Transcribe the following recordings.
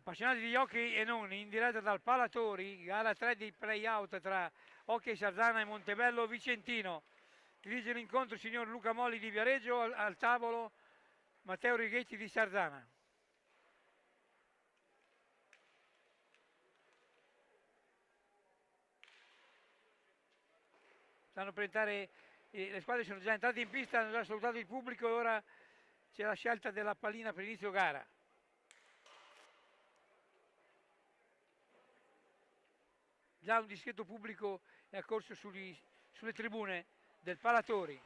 Appassionati di hockey e non, in diretta dal Palatori, gara 3 di play-out tra Hockey Sarzana e Montebello Vicentino. Dirige l'incontro il signor Luca Molli di Viareggio, al tavolo Matteo Righetti di Sarzana. Stanno per entrare, le squadre sono già entrate in pista, hanno già salutato il pubblico e ora c'è la scelta della pallina per inizio gara. Già un discreto pubblico è accorso sulle tribune del Palatori.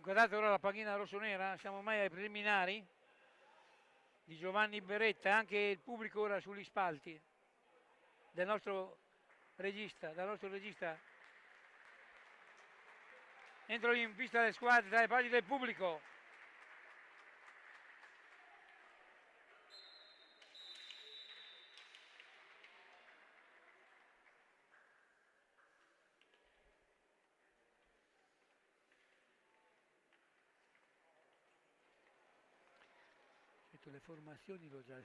Guardate ora la panchina rossonera, siamo ormai ai preliminari di Giovanni Beretta e anche il pubblico ora sugli spalti del nostro regista. Entrano in pista le squadre tra le pagine del pubblico. Le formazioni l'ho già.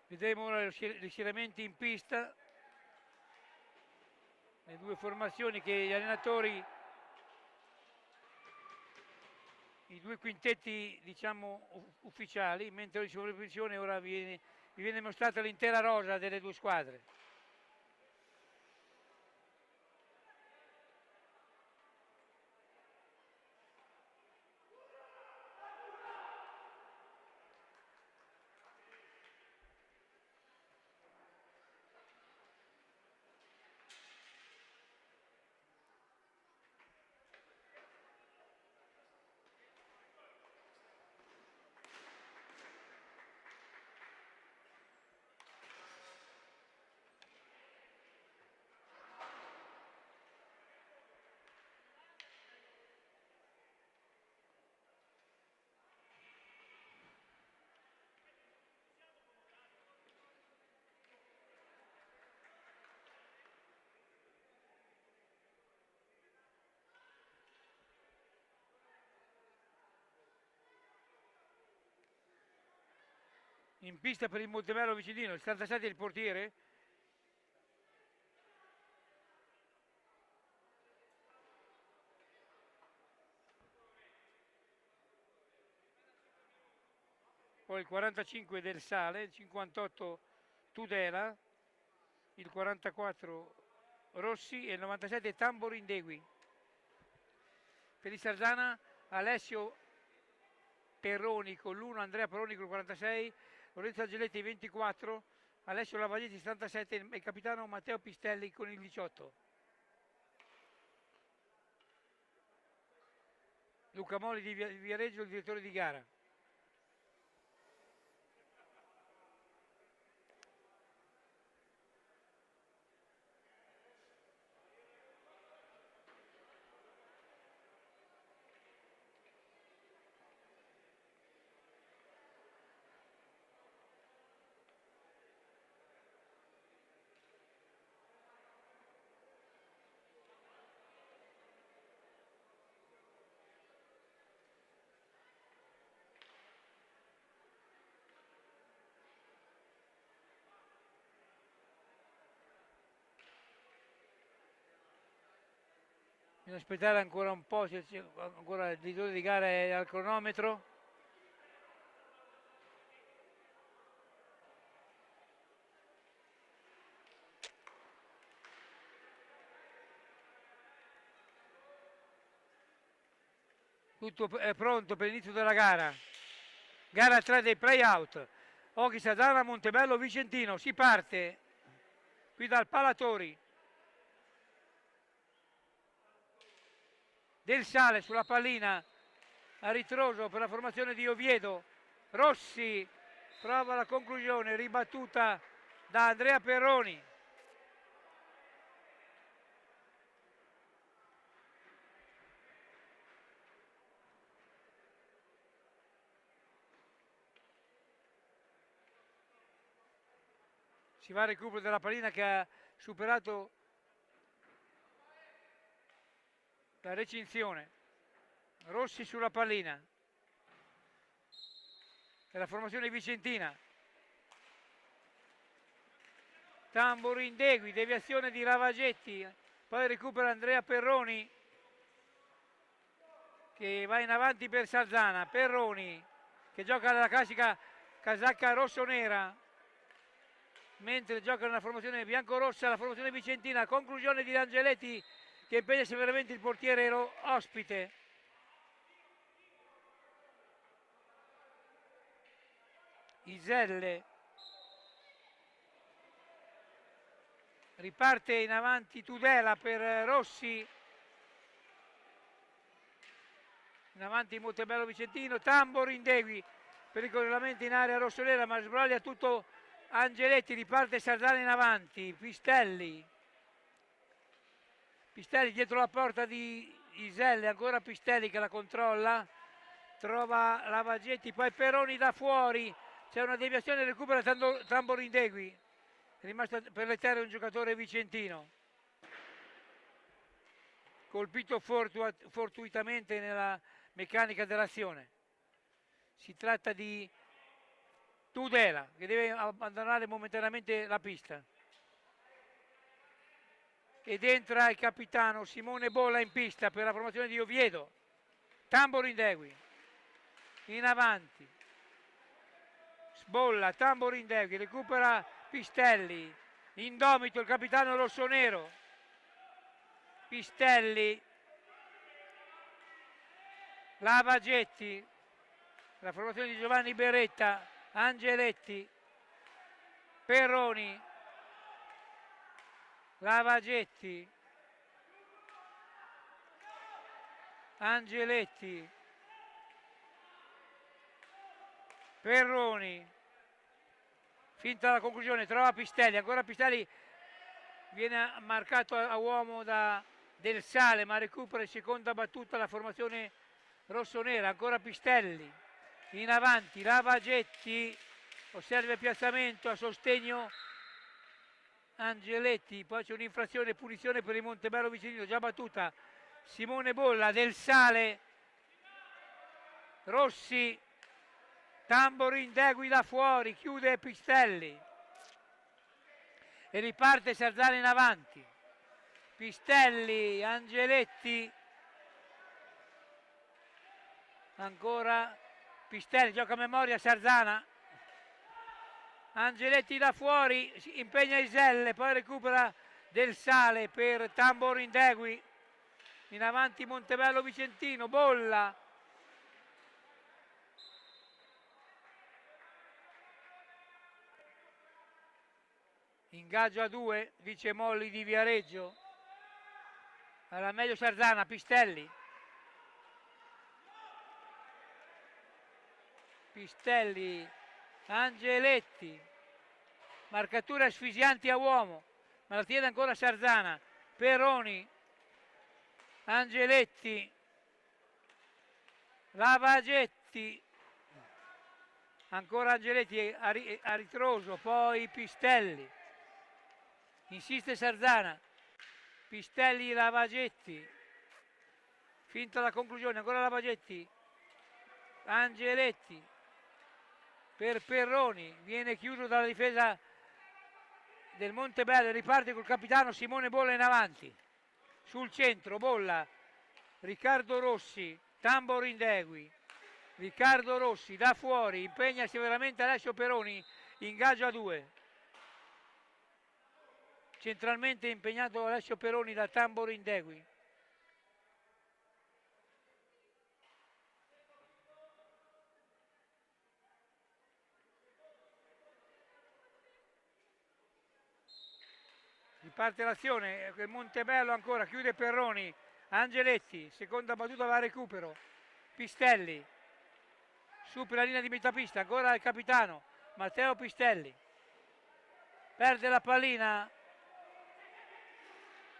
Vedremo ora gli schieramenti in pista, le due formazioni che gli allenatori, i due quintetti diciamo ufficiali, mentre in sovrapposizione ora vi viene mostrata l'intera rosa delle due squadre. In pista per il Montebello Vicentino, il 77 è il portiere. Poi il 45 del Sale, il 58 Tudela, il 44 Rossi e il 97 Tambori Indegui. Per il Sarzana Alessio Perroni con l'1, Andrea Perroni con il 46, Lorenzo Angeletti 24, Alessio Lavaglietti 77 e il capitano Matteo Pistelli con il 18. Luca Moli di Viareggio, il direttore di gara. Bisogna aspettare ancora un po', se c'è ancora il direttore di gara è al cronometro. Tutto è pronto per l'inizio della gara. Gara 3 dei play-out. Oggi Sadana, Montebello, Vicentino. Si parte qui dal Palatori. Del Sale sulla pallina a ritroso per la formazione di Oviedo. Rossi prova la conclusione, ribattuta da Andrea Perroni. Si va al recupero della pallina che ha superato la recinzione. Rossi sulla pallina per la formazione vicentina. Tamburi Indegui, deviazione di Ravagetti, poi recupera Andrea Perroni che va in avanti per Sarzana. Perroni che gioca la classica casacca rosso-nera, mentre gioca nella formazione biancorossa la formazione vicentina. Conclusione di Angeletti che impegna severamente il portiere ospite. Iselle riparte in avanti Tudela per Rossi, in avanti Montebello Vicentino. Tambori Indegui pericolosamente in area rossonera ma sbroglia tutto Angeletti. Riparte Sarzana in avanti. Pistelli dietro la porta di Iselle, ancora Pistelli che la controlla, trova Ravagetti, poi Perroni da fuori, c'è una deviazione, recupera Tambori Indegui, è rimasto per le terre un giocatore vicentino, colpito fortuitamente nella meccanica dell'azione. Si tratta di Tudela che deve abbandonare momentaneamente la pista. Ed entra il capitano Simone Bolla in pista per la formazione di Oviedo. Tambori Indegui in avanti. Sbolla, Tambori Indegui, recupera Pistelli. Indomito il capitano rossonero. Pistelli. Lavagetti. La formazione di Giovanni Beretta. Angeletti. Perroni. Lavagetti, Angeletti, Perroni, finta la conclusione, trova Pistelli, ancora Pistelli, viene marcato a uomo da Del Sale ma recupera in seconda battuta la formazione rossonera. Ancora Pistelli, in avanti Lavagetti, osserva il piazzamento a sostegno Angeletti, poi c'è un'infrazione e punizione per il Montebello Vicentino già battuta. Simone Bolla, Del Sale, Rossi, Tambori Indegui da fuori, chiude Pistelli e riparte Sarzana in avanti. Pistelli, Angeletti, ancora Pistelli, gioca a memoria Sarzana. Angeletti da fuori, impegna Iselle, poi recupera Del Sale per Tambori Indegui, in avanti Montebello Vicentino. Bolla, ingaggio a 2, dice Molli di Viareggio, alla meglio Sarzana. Pistelli, Angeletti, marcature asfissianti a uomo, ma la tiene ancora Sarzana. Perroni, Angeletti, Lavagetti, ancora Angeletti a ritroso, poi Pistelli, insiste Sarzana, Pistelli, Lavagetti, finta la conclusione, ancora Lavagetti, Angeletti per Perroni, viene chiuso dalla difesa del Montebello, riparte col capitano Simone Bolla in avanti, sul centro Bolla, Riccardo Rossi, Tamborindegui, Riccardo Rossi da fuori, impegna severamente Alessio Peroni, ingaggio a 2. Centralmente impegnato Alessio Peroni da Tamborindegui. Riparte l'azione, Montebello ancora, chiude Perroni, Angeletti, seconda battuta va a recupero, Pistelli, supera la linea di metà pista, ancora il capitano, Matteo Pistelli, perde la pallina,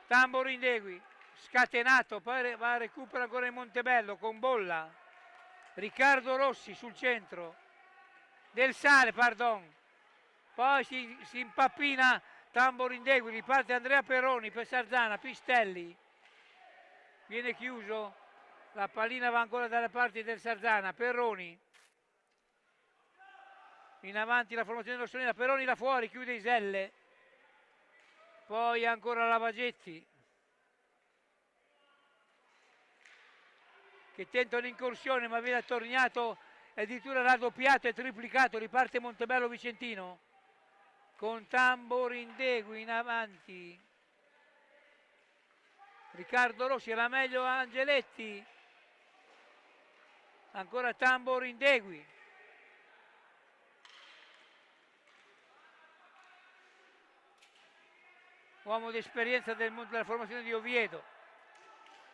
Tamborindegui, scatenato, poi va a recupero ancora il Montebello con Bolla, Riccardo Rossi sul centro, Del Sale, pardon, poi si impappina Tamborindegui, riparte Andrea Perroni per Sarzana, Pistelli, viene chiuso, la pallina va ancora dalle parti del Sarzana, Perroni, in avanti la formazione rossonera, Perroni là fuori, chiude Iselle, poi ancora Lavagetti che tenta un'incursione ma viene attorniato e addirittura raddoppiato e triplicato, riparte Montebello Vicentino con Tamborindegui in avanti, Riccardo Rossi, era meglio Angeletti, ancora Tamborindegui, uomo di esperienza della formazione di Oviedo,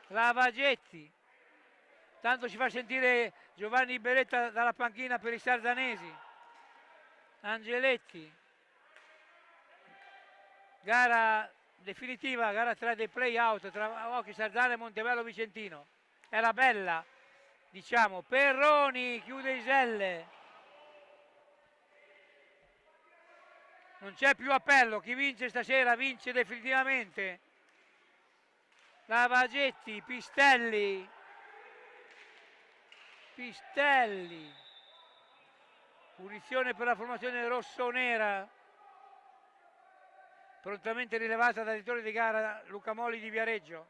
Lavagetti, tanto ci fa sentire Giovanni Beretta dalla panchina per i sarzanesi, Angeletti, gara definitiva, gara 3 dei play out tra Occhi Sarzana e Montebello Vicentino, era bella, diciamo, Perroni chiude Iselle, non c'è più appello, chi vince stasera vince definitivamente, Lavagetti, Pistelli, punizione per la formazione rossonera, prontamente rilevata dal direttore di gara Luca Moli di Viareggio.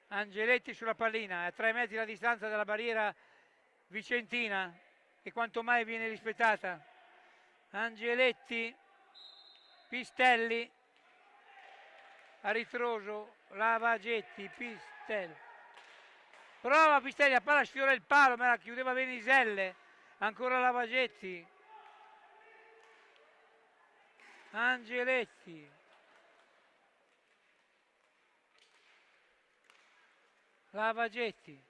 Angeletti sulla pallina, a 3 metri la distanza dalla barriera vicentina che quanto mai viene rispettata. Angeletti, Pistelli, a ritroso, Lavagetti, Pistelli. Prova Pistelli, a palla sfiora il palo, ma la chiudeva bene Iselle. Ancora Lavagetti. Angeletti. Lavagetti.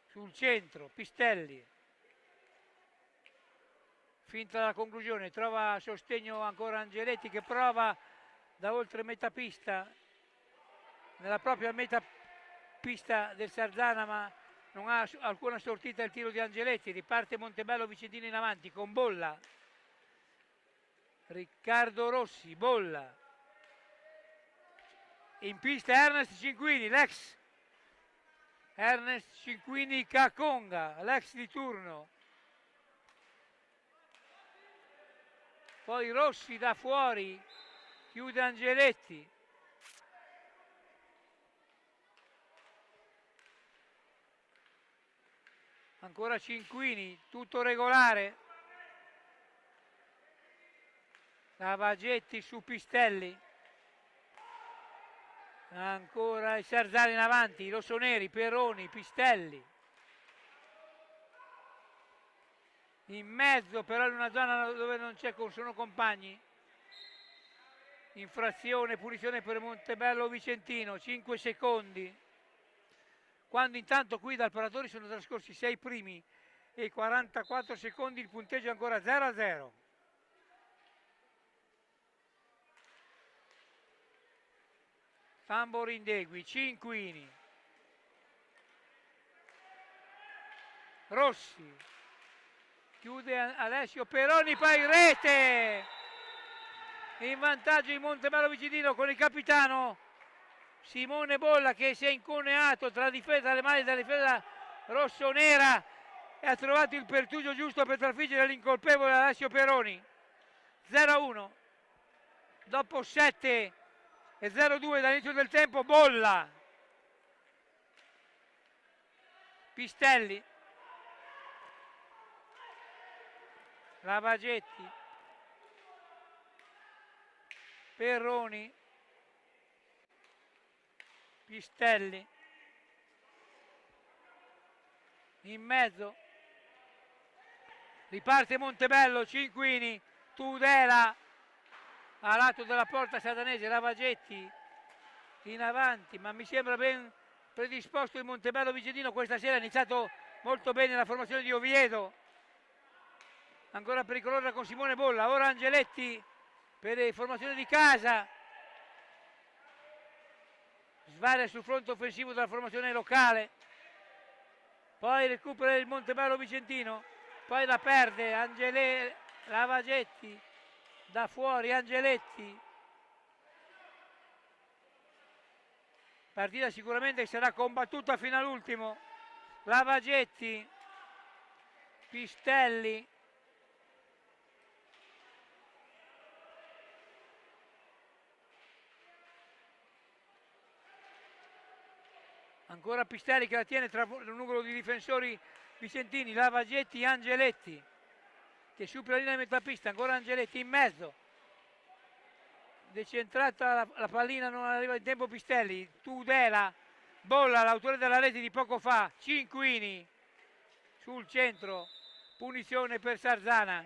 Sul centro, Pistelli. Finta la conclusione, trova sostegno ancora Angeletti che prova da oltre metà pista, nella propria metà pista del Sarzana, ma non ha alcuna sortita il tiro di Angeletti, riparte Montebello Vicentino in avanti con Bolla, Riccardo Rossi, Bolla, in pista Ernest Cinquini, l'ex Ernest Cinquini Caconga, l'ex di turno, poi Rossi da fuori, chiude Angeletti, ancora Cinquini, tutto regolare, Lavagetti su Pistelli, ancora il Sarzana in avanti, i rossoneri, Perroni, Pistelli, in mezzo però in una zona dove non c'è, sono compagni, infrazione, punizione per Montebello Vicentino, 5 secondi, quando intanto qui dal Paratori sono trascorsi 6 primi e 44 secondi, il punteggio è ancora 0-0. Tamborindegui, Cinquini, Rossi, chiude Alessio Perroni, poi rete, in vantaggio di Montebello Vicentino con il capitano Simone Bolla che si è inconeato tra le mani della difesa rossonera e ha trovato il pertugio giusto per trafiggere l'incolpevole Alessio Peroni. 0-1 dopo 7 e 0-2 dall'inizio del tempo. Bolla, Pistelli, Lavagetti, Perroni, Pistelli, in mezzo riparte Montebello, Cinquini, Tudela a lato della porta satanese, Lavagetti in avanti, ma mi sembra ben predisposto il Montebello Vicentino. Questa sera ha iniziato molto bene la formazione di Oviedo, ancora pericolosa con Simone Bolla. Ora Angeletti per le formazioni di casa, svaria sul fronte offensivo della formazione locale, poi recupera il Montebello Vicentino, poi la perde Lavagetti, da fuori Angeletti. Partita sicuramente sarà combattuta fino all'ultimo. Lavagetti, Pistelli, ancora Pistelli che la tiene tra un numero di difensori vicentini. Lavagetti, Angeletti che supera la linea di metà pista, ancora Angeletti in mezzo, decentrata la pallina, non arriva in tempo Pistelli. Tudela, Bolla, l'autore della rete di poco fa, Cinquini sul centro, punizione per Sarzana.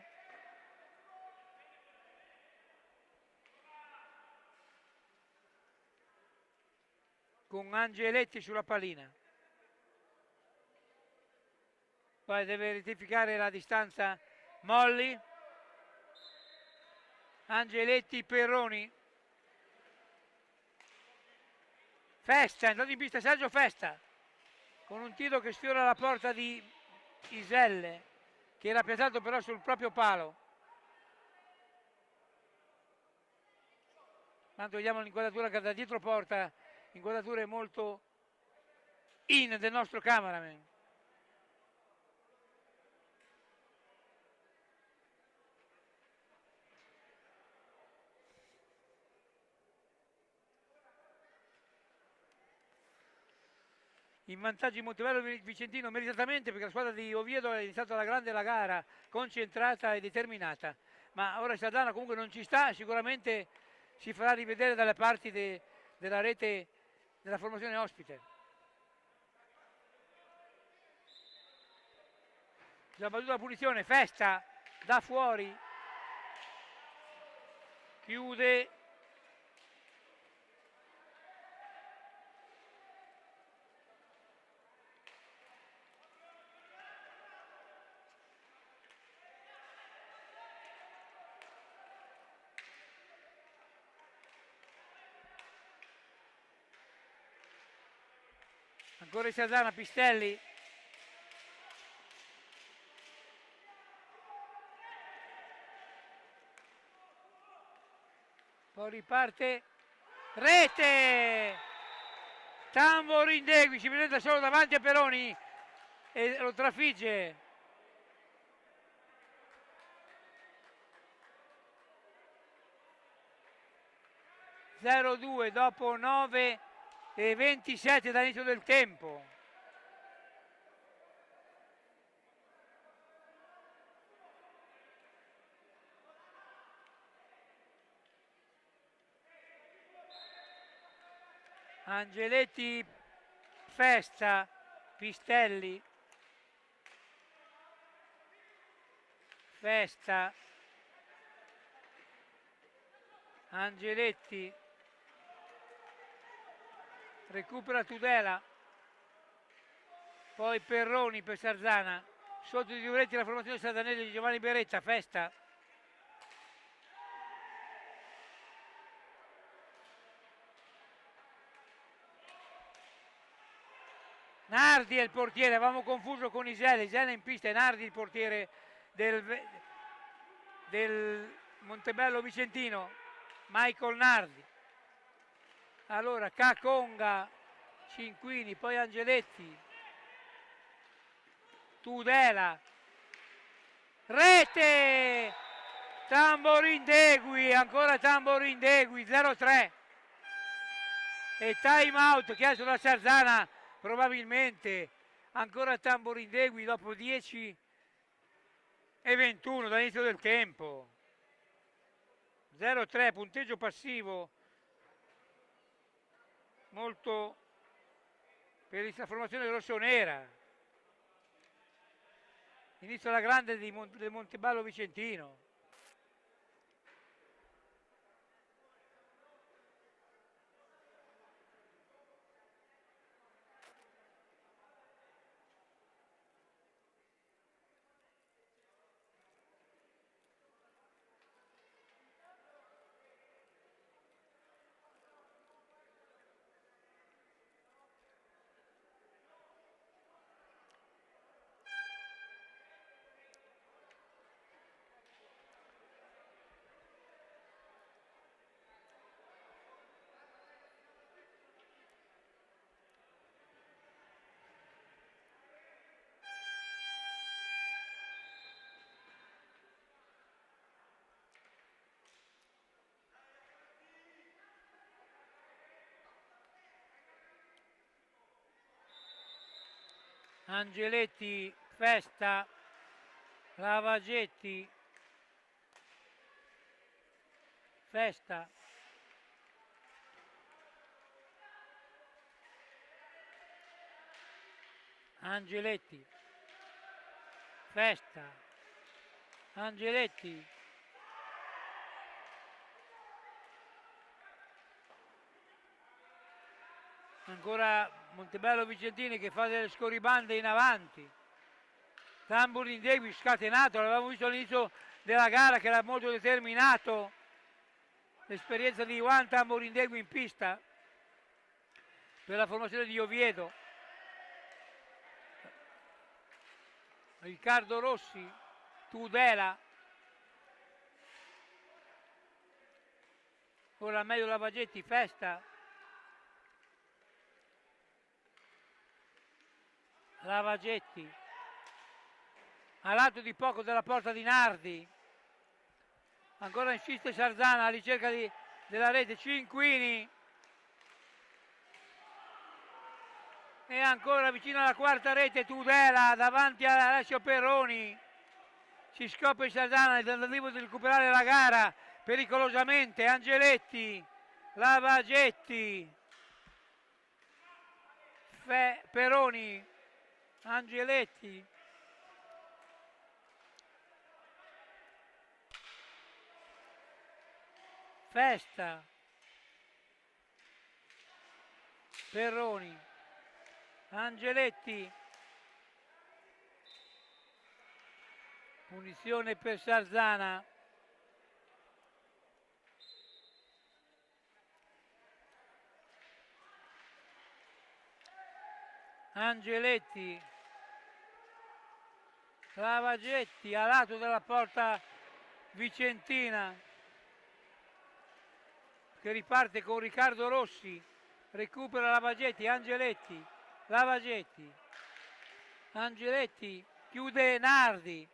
Con Angeletti sulla pallina, poi deve rettificare la distanza Molli, Angeletti, Perroni, Festa, è andato in pista Sergio Festa con un tiro che sfiora la porta di Iselle, che era piazzato però sul proprio palo. Tanto vediamo l'inquadratura che da dietro porta, inquadrature molto in del nostro cameraman. In vantaggio in Montebello Vicentino meritatamente, perché la squadra di Oviedo è iniziata alla grande la gara, concentrata e determinata, ma ora Sarzana comunque non ci sta, sicuramente si farà rivedere dalle parti della rete della formazione ospite. Già battuta la punizione, Festa da fuori, chiude ancora il Sarzana. Pistelli, poi riparte, rete, Tambor Indegui si presenta solo davanti a Peroni e lo trafigge. (0-2) dopo 9 e 27 dall'inizio del tempo. Angeletti, Festa, Pistelli, Festa, Angeletti, recupera Tudela, poi Perroni per Sarzana, sotto di Duretti la formazione sardanese di Giovanni Beretta. Festa, Nardi è il portiere, avevamo confuso con Iselle in pista, è Nardi il portiere del Montebello Vicentino, Michael Nardi. Allora Caconga, Cinquini, poi Angeletti, Tudela, rete, Tamborindegui, ancora Tamborindegui, 0-3. E time out chiesto da Sarzana, probabilmente ancora Tamborindegui dopo 10 e 21 dall'inizio del tempo. 0-3, punteggio passivo molto per la formazione rossonera. Inizio alla grande del Monteballo Vicentino. Angeletti, Festa, Lavagetti, Festa, Angeletti, Festa, Angeletti, ancora Montebello Vicentini che fa delle scorribande in avanti. Tamborindegui scatenato, l'avevamo visto all'inizio della gara che era molto determinato. L'esperienza di Juan Tamborindegui in pista per la formazione di Oviedo. Riccardo Rossi, Tudela, ora meglio Lavagetti, Festa, Lavagetti, a lato di poco della porta di Nardi, ancora insiste Sarzana alla ricerca della rete, Cinquini, e ancora vicino alla quarta rete Tudela davanti a Alessio Perroni. Si scopre Sarzana nel tentativo di recuperare la gara pericolosamente. Angeletti, Lavagetti, Perroni, Angeletti, Festa, Perroni, Angeletti, punizione per Sarzana. Angeletti, Lavagetti a lato della porta vicentina che riparte con Riccardo Rossi, recupera Lavagetti, Angeletti, Lavagetti, Angeletti, chiude Nardi,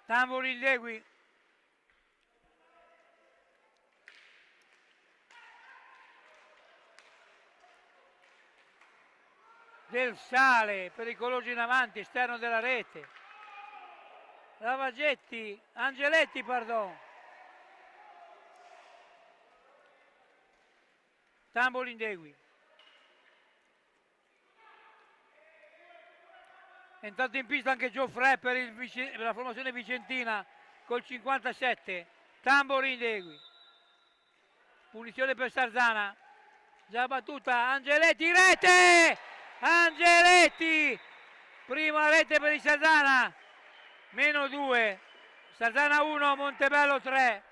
Tamborindegui, Del Sale, pericoloso in avanti, esterno della rete, Lavagetti, Angeletti, pardon, Tamborindegui. È entrato in pista anche Gioffre per la formazione vicentina col 57, Tamborindegui. Punizione per Sarzana, già battuta, Angeletti, rete! Angeletti! Prima rete per il Sarzana, -2, Sarzana 1, Montebello 3.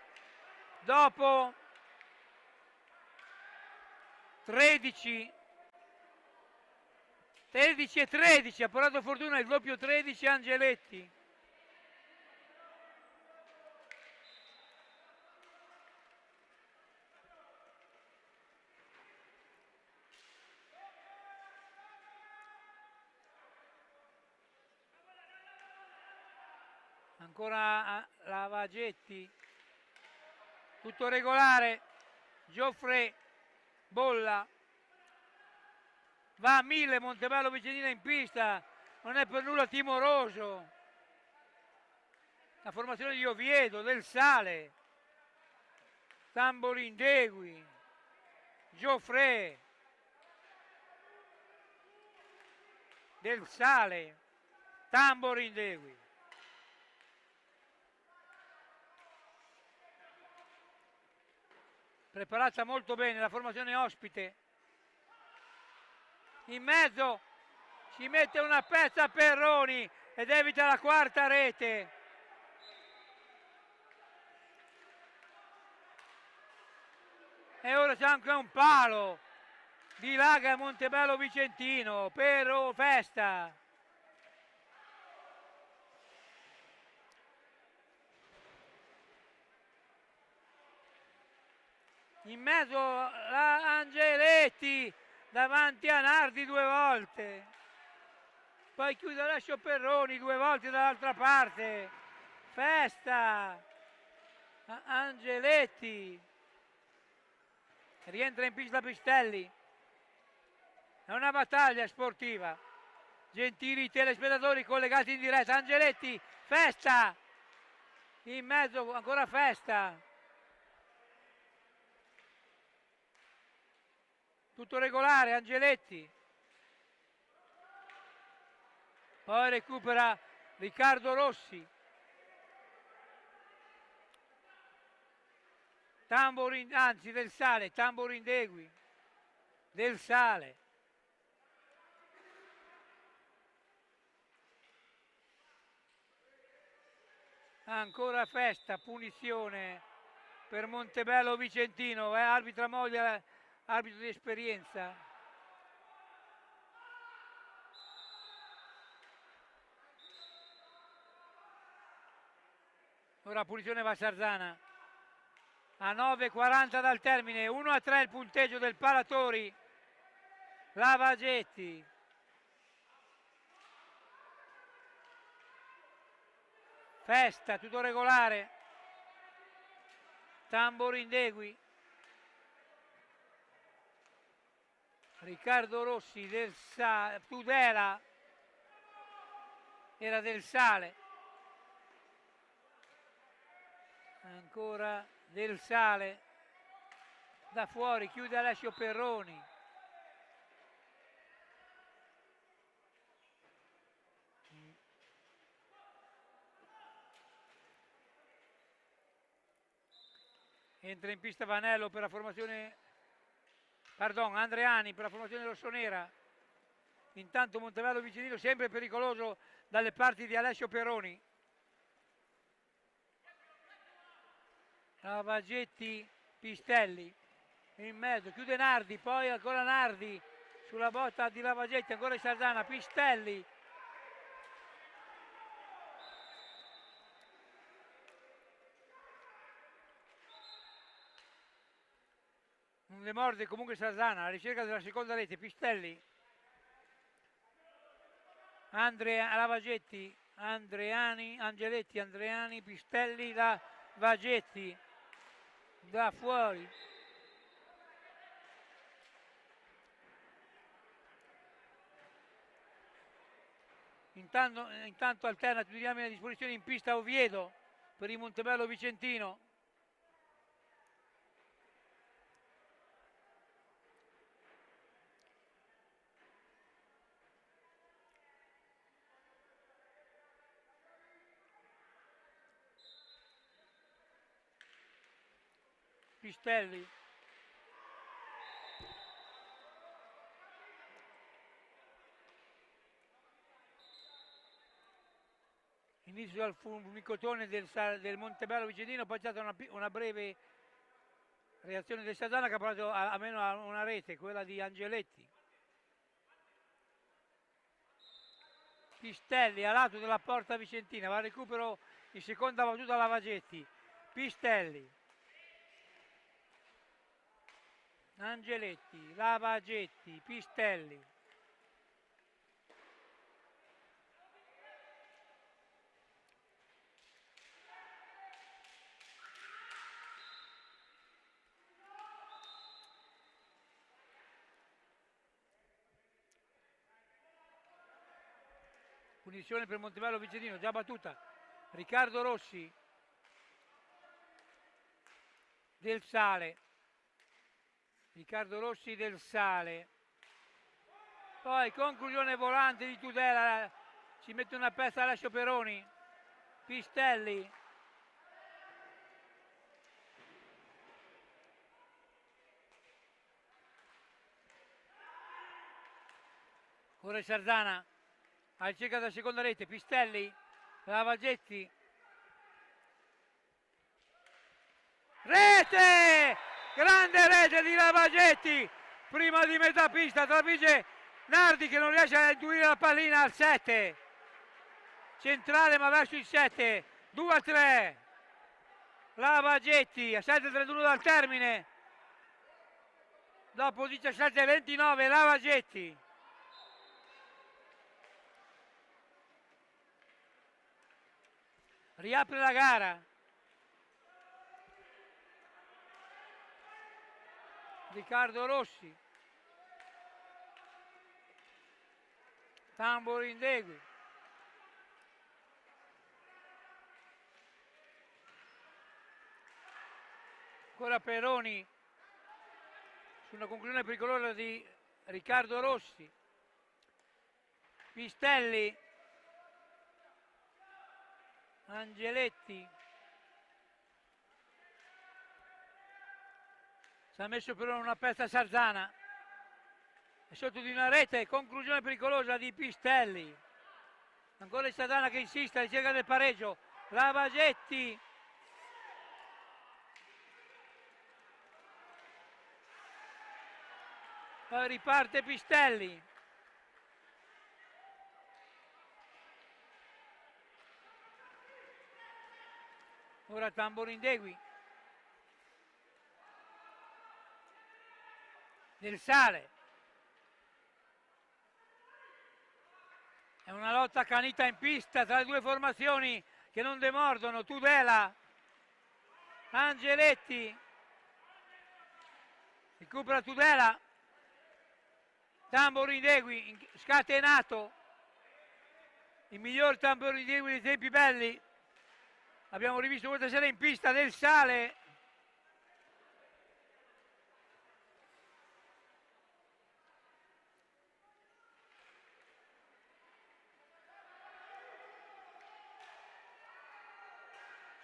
Dopo 13 e 13, ha portato fortuna il doppio 13 Angeletti. ancora Lavagetti, tutto regolare, Gioffre, bolla, va a 1000 Montebello Vicentina in pista, non è per nulla timoroso, la formazione di Oviedo, Del Sale, Tamborindegui, Gioffre, Del Sale, Tamborindegui. Preparata molto bene la formazione ospite. In mezzo si mette una pezza Perroni ed evita la quarta rete. E ora c'è anche un palo. Dilaga Montebello Vicentino, Pero Festa. In mezzo la Angeletti davanti a Nardi 2 volte. Poi chiude Alessio Perroni 2 volte dall'altra parte. Festa. Angeletti. Rientra in pista Pistelli. È una battaglia sportiva. Gentili telespettatori collegati in diretta. Angeletti, Festa. In mezzo ancora Festa. Tutto regolare, Angeletti. Poi recupera Riccardo Rossi. Del Sale, Tamborindegui. Del Sale. Ancora Festa, punizione per Montebello Vicentino, arbitra Moglia, arbitro di esperienza. Ora punizione va Sarzana. A 9:40 dal termine, 1-3 il punteggio del Palatori. Lavagetti. Festa, tutto regolare. Tamborindegui. Riccardo Rossi, Del Sale, Tudela. Era Del Sale. Ancora Del Sale. Da fuori, chiude Alessio Perroni. Entra in pista Vanello per la formazione, Andreani per la formazione rossonera. Intanto Montebello Vicenino sempre pericoloso dalle parti di Alessio Perroni. Lavagetti, Pistelli in mezzo, chiude Nardi, poi ancora Nardi sulla botta di Lavagetti, ancora Sarzana, Pistelli. Non le morde comunque Sarzana, alla ricerca della seconda rete, Pistelli. Lavagetti, Angeletti, Andreani, Pistelli, Lavagetti. Da fuori. Intanto alterna tutti gli uomini a disposizione in pista Oviedo per il Montebello Vicentino. Pistelli. Inizio al fulmicotone del Montebello Vicentino, poi c'è stata una breve reazione del Sarzana che ha portato almeno a una rete, quella di Angeletti. Pistelli a lato della porta vicentina, va a recupero in seconda battuta Lavagetti. Pistelli. Angeletti, Lavagetti, Pistelli. punizione per Montevallo Vicentino, già battuta. Riccardo Rossi del Sale, Riccardo Rossi del Sale, poi conclusione volante di Tudela, ci mette una pezza Alessio Peroni, Pistelli, corre Sarzana, alla ricerca della seconda rete, Pistelli, Lavagetti, rete! Grande rete di Lavagetti, prima di metà pista, trafigge Nardi che non riesce a intuire la pallina al 7, centrale ma verso il 7, 2-3, Lavagetti a 7-31 dal termine, dopo 17-29 Lavagetti. Riapre la gara. Riccardo Rossi. Tambori Indegui. Ancora Peroni su una conclusione pericolosa di Riccardo Rossi. Pistelli. Angeletti. Si è messo però una pezza Sarzana. È sotto di una rete, conclusione pericolosa di Pistelli. Ancora il Sarzana che insiste, ricerca del pareggio. Lavagetti. Poi riparte Pistelli. Ora Tambori Indegui. Del Sale. È una lotta accanita in pista tra le due formazioni che non demordono. Tudela, Angeletti, recupera Tudela, Tambori Indegui, scatenato, il miglior Tambori Indegui dei tempi belli. Abbiamo rivisto questa sera in pista Del Sale.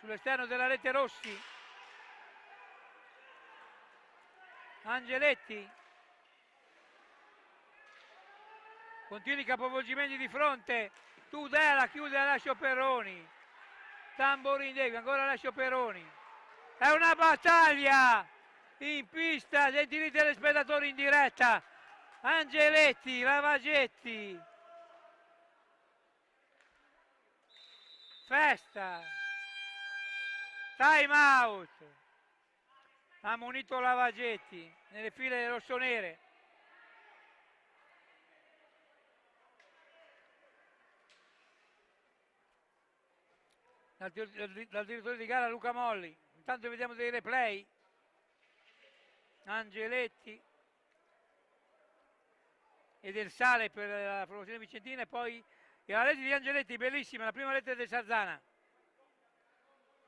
Sull'esterno della rete Rossi. Angeletti. Continui i capovolgimenti di fronte. Tudela chiude Alessio Peroni. Tambori Indegui, ancora Alessio Peroni. È una battaglia in pista, gentili telespettatori in diretta. Angeletti, Lavagetti. Festa. Time out. Ha munito Lavagetti nelle file rossonere. Dal direttore di gara Luca Molli. Intanto vediamo dei replay. Angeletti e Del Sale per la formazione vicentina, e poi la rete di Angeletti bellissima, la prima rete del Sarzana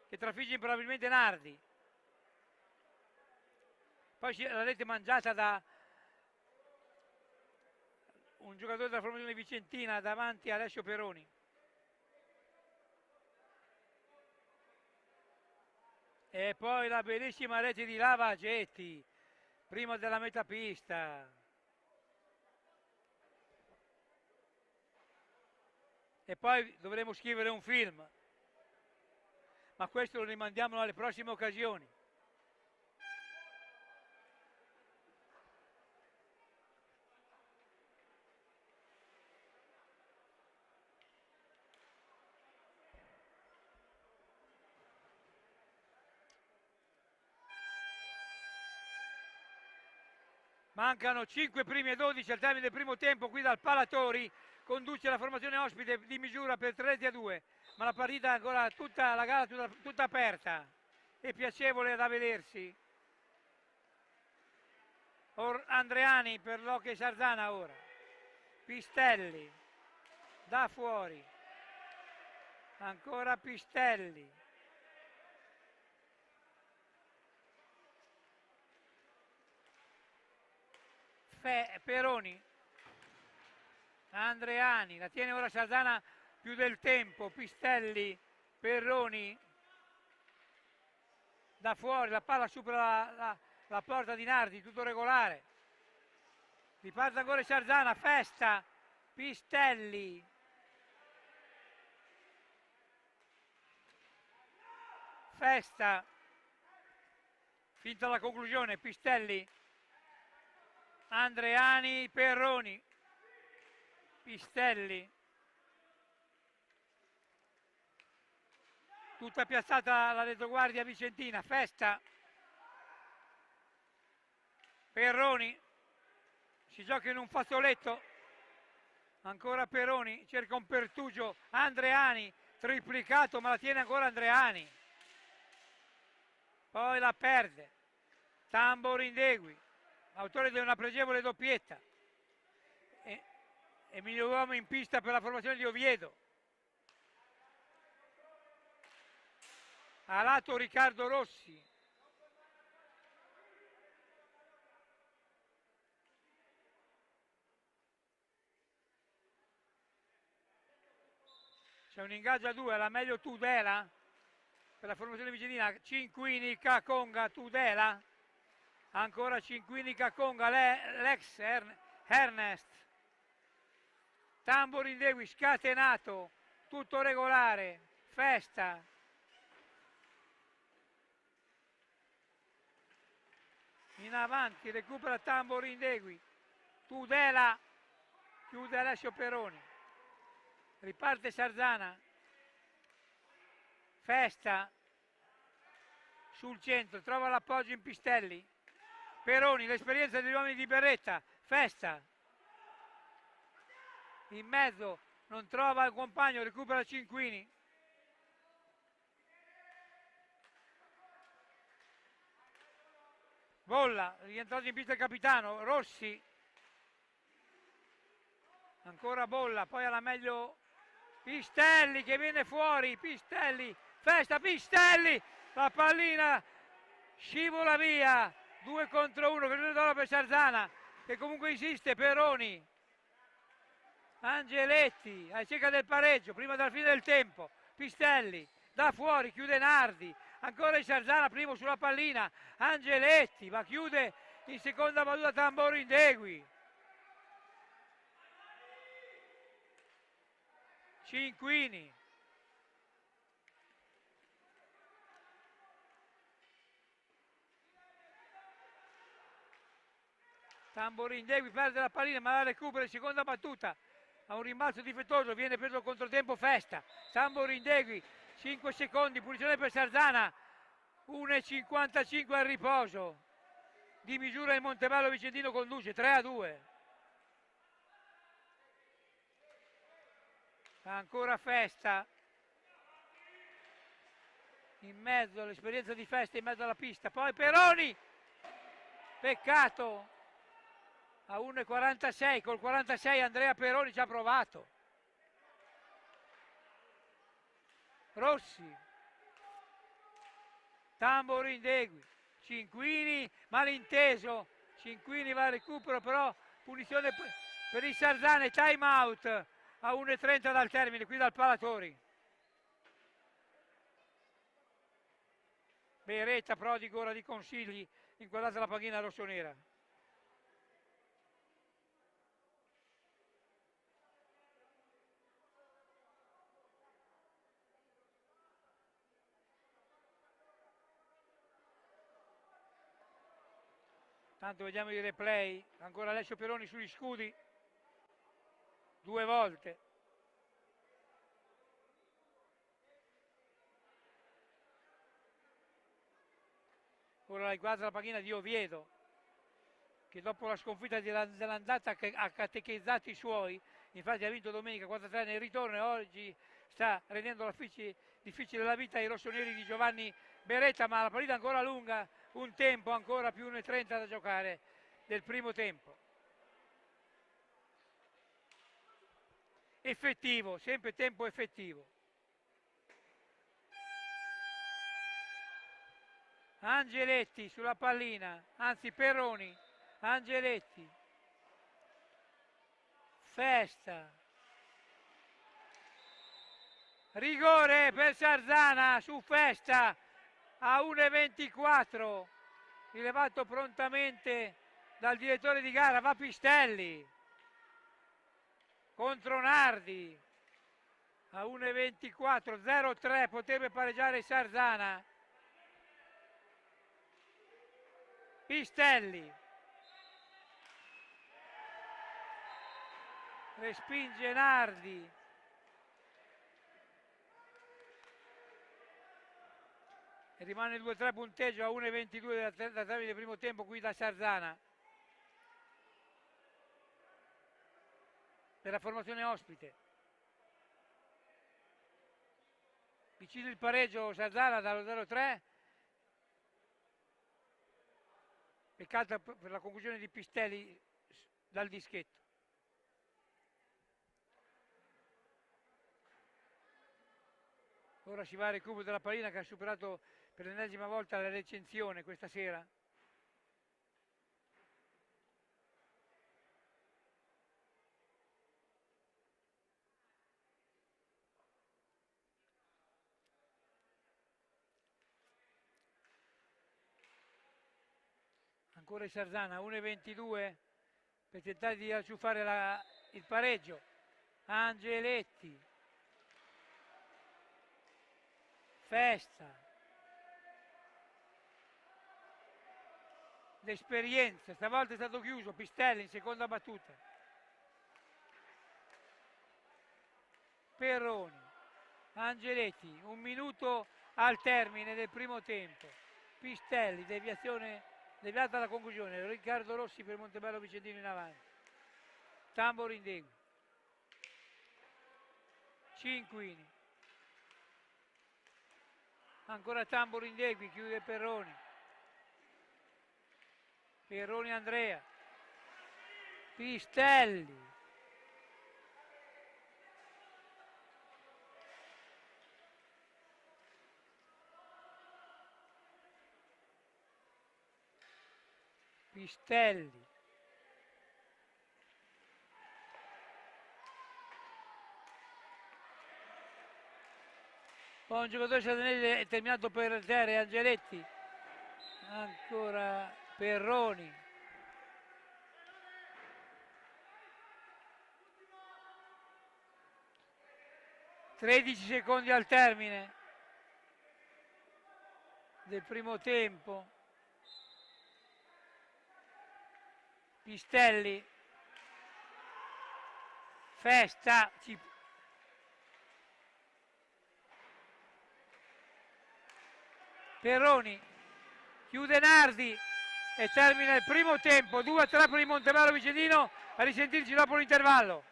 che trafigge probabilmente Nardi. Poi la rete mangiata da un giocatore della formazione vicentina davanti a Alessio Peroni. E poi la bellissima rete di Lavagetti, prima della metapista. E poi dovremo scrivere un film, ma questo lo rimandiamo alle prossime occasioni. Mancano 5 primi e 12 al termine del primo tempo qui dal Palatori. Conduce la formazione ospite di misura per 3-2, ma la partita è ancora tutta la gara tutta aperta e piacevole da vedersi. Andreani per l'Hockey Sarzana ora. Pistelli, da fuori, ancora Pistelli, Peroni, Andreani, la tiene ora Sarzana più del tempo, Pistelli, Peroni, da fuori, la palla supera la porta di Nardi, tutto regolare, riparte ancora Sarzana, Festa, Pistelli, Festa, finta la conclusione, Pistelli, Andreani, Peroni, Pistelli, tutta piazzata la retroguardia vicentina, Festa, Peroni, si gioca in un fazzoletto, ancora Peroni, cerca un pertugio, Andreani, triplicato ma la tiene ancora Andreani, poi la perde, Tamborindegui, autore di una pregevole doppietta, e miglior uomo in pista per la formazione di Oviedo. A lato Riccardo Rossi. C'è un ingaggio a due, la meglio Tudela per la formazione vicentina, Cinquini, Caconga, Tudela, ancora Cinquini, Caconga, l'ex Ernest, Tamborindegui scatenato, tutto regolare, Festa, in avanti, recupera Tamborindegui, Tudela, chiude Alessio Peroni, riparte Sarzana, Festa, sul centro, trova l'appoggio in Pistelli, Peroni, l'esperienza degli uomini di Berretta, Festa, in mezzo, non trova il compagno, recupera Cinquini, Bolla, rientrato in pista il capitano, Rossi, ancora Bolla, poi alla meglio Pistelli che viene fuori, Pistelli, Festa, Pistelli, la pallina scivola via, 2 contro 1, che d'oro per Sarzana, che comunque insiste, Peroni, Angeletti, a cerca del pareggio, prima della fine del tempo, Pistelli, da fuori, chiude Nardi, ancora in Sarzana, primo sulla pallina, Angeletti, ma chiude in seconda battuta Tamborindegui. Cinquini, Tamborindegui perde la pallina ma la recupera in seconda battuta, a un rimbalzo difettoso, viene preso il controtempo Festa, Tamborindegui, 5 secondi, punizione per Sarzana, 1,55 al riposo, di misura il Monteballo Vicentino conduce 3-2. Ancora Festa, in mezzo, l'esperienza di Festa in mezzo alla pista, poi Peroni, peccato, a 1,46, col 46 Andrea Peroni ci ha provato. Rossi, Tamborindegui, Cinquini, malinteso, Cinquini va al recupero, però punizione per il Sarzana e time out a 1,30 dal termine, qui dal Palatori. Beretta prodigo ora di consigli, inquadrata la panchina rossonera. Tanto vediamo i replay, ancora Alessio Peroni sugli scudi, 2 volte. Ora la guarda la panchina di Oviedo, che dopo la sconfitta dell'andata ha catechizzato i suoi, infatti ha vinto domenica 4-3 nel ritorno e oggi sta rendendo difficile la vita ai rossoneri di Giovanni Beretta, ma la partita ancora lunga, un tempo ancora più 1,30 da giocare del primo tempo. effettivo, sempre tempo effettivo. Angeletti sulla pallina, anzi Perroni, Angeletti, Festa, rigore per Sarzana su Festa a 1,24, rilevato prontamente dal direttore di gara, va Pistelli contro Nardi a 1,24, 0-3, potrebbe pareggiare Sarzana. Pistelli respinge Nardi, e rimane il 2-3 punteggio a 1,22 da termine del primo tempo qui da Sarzana per la formazione ospite. Vicino il pareggio Sarzana dallo 0-3, peccato per la conclusione di Pistelli dal dischetto. Ora si va al recupero della pallina, che ha superato per l'ennesima volta la recensione questa sera. Ancora il Sarzana, 1,22 per tentare di acciuffare il pareggio. Angeletti, Festa, l'esperienza, stavolta è stato chiuso, Pistelli in seconda battuta. Perroni, Angeletti, 1 minuto al termine del primo tempo. Pistelli, deviata alla conclusione, Riccardo Rossi per Montebello Vicentino in avanti. Tambor Indegui, Cinquini, ancora Tambor Indegui, chiude Perroni. Perroni Andrea, Pistelli, Pistelli, poi un giocatore satanese è terminato per terra, Angeletti, ancora Perroni, ...13 secondi al termine del primo tempo. Pistelli, Festa, Perroni, chiude Nardi e termina il primo tempo, 2-3 per il Montebello Vicentino. A risentirci dopo l'intervallo.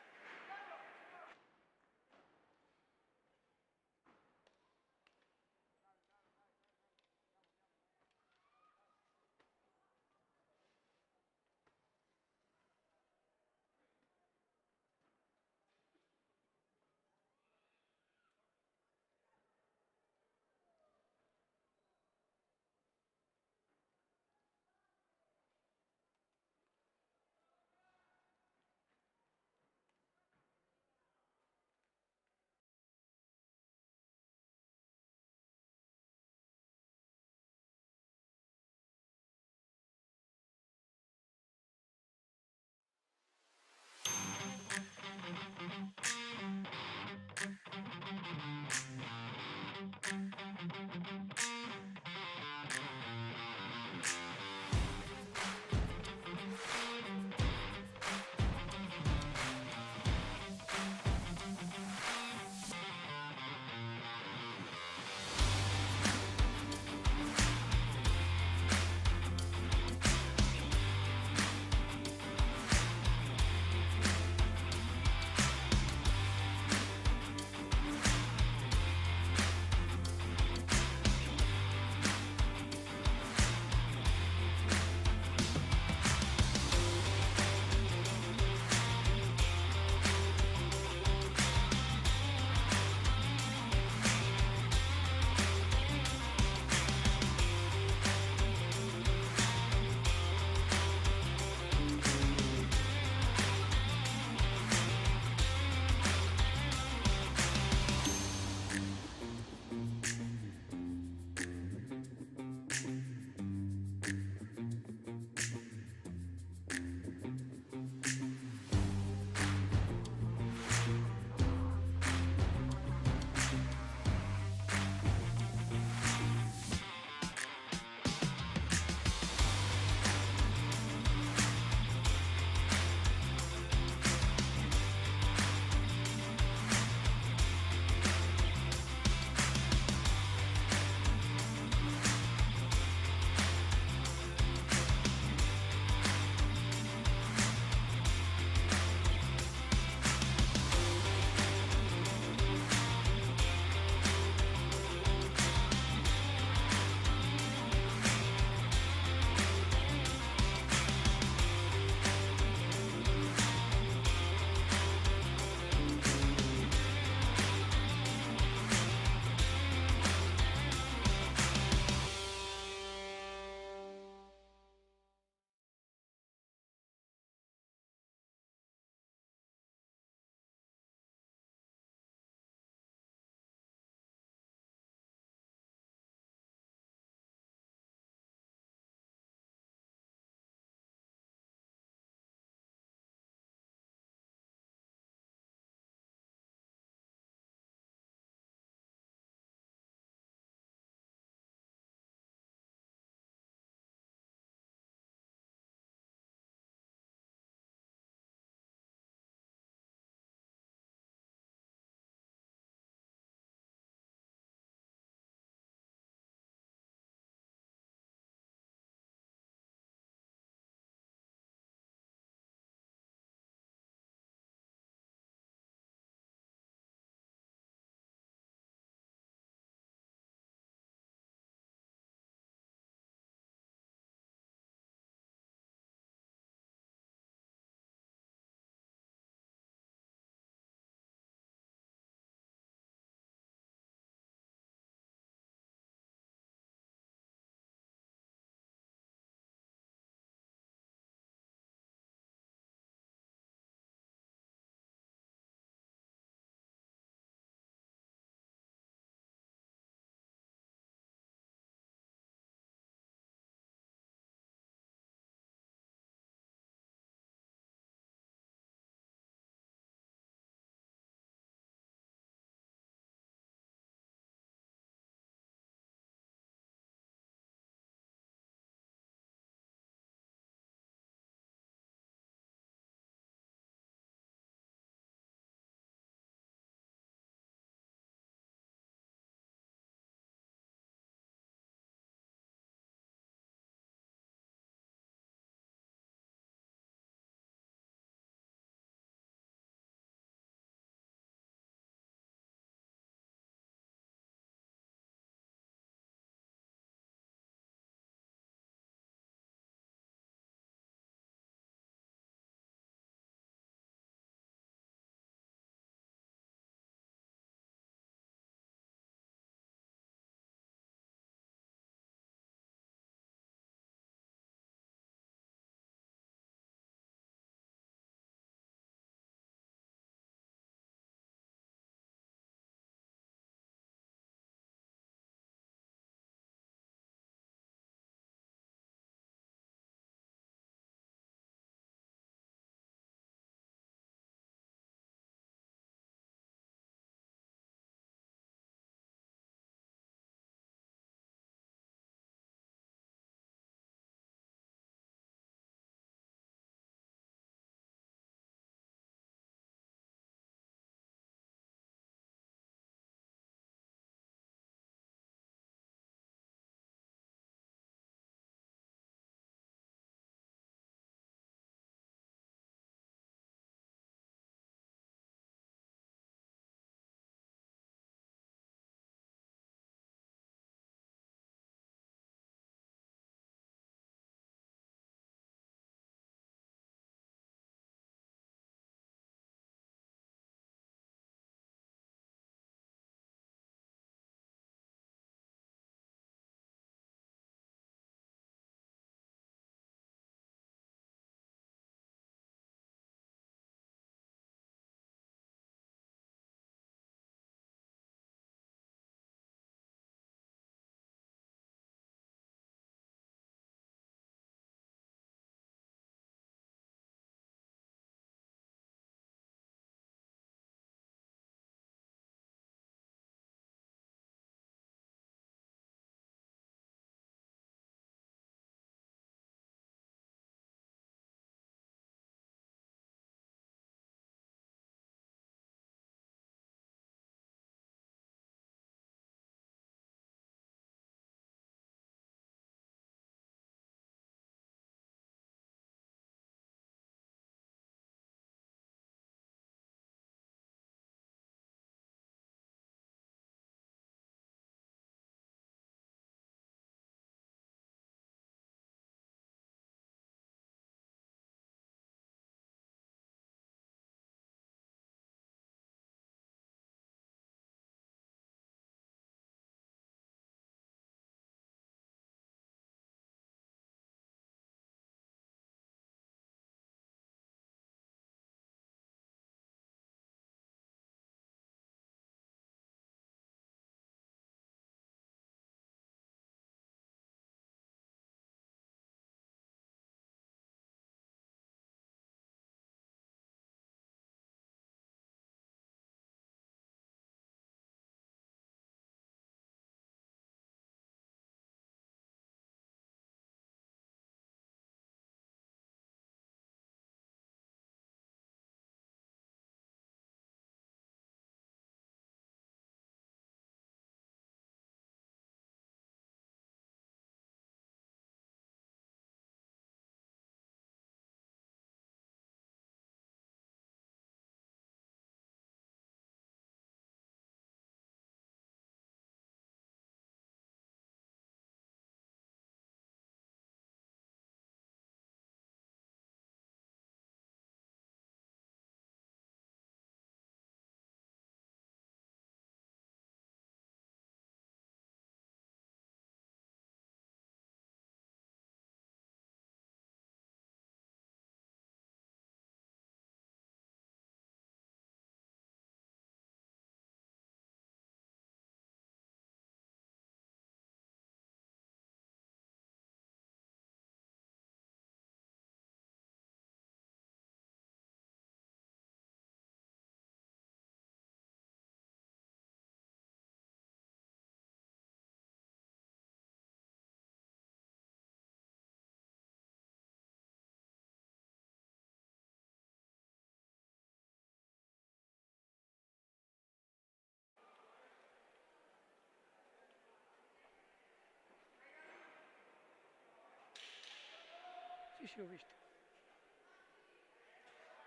Sì, ho visto.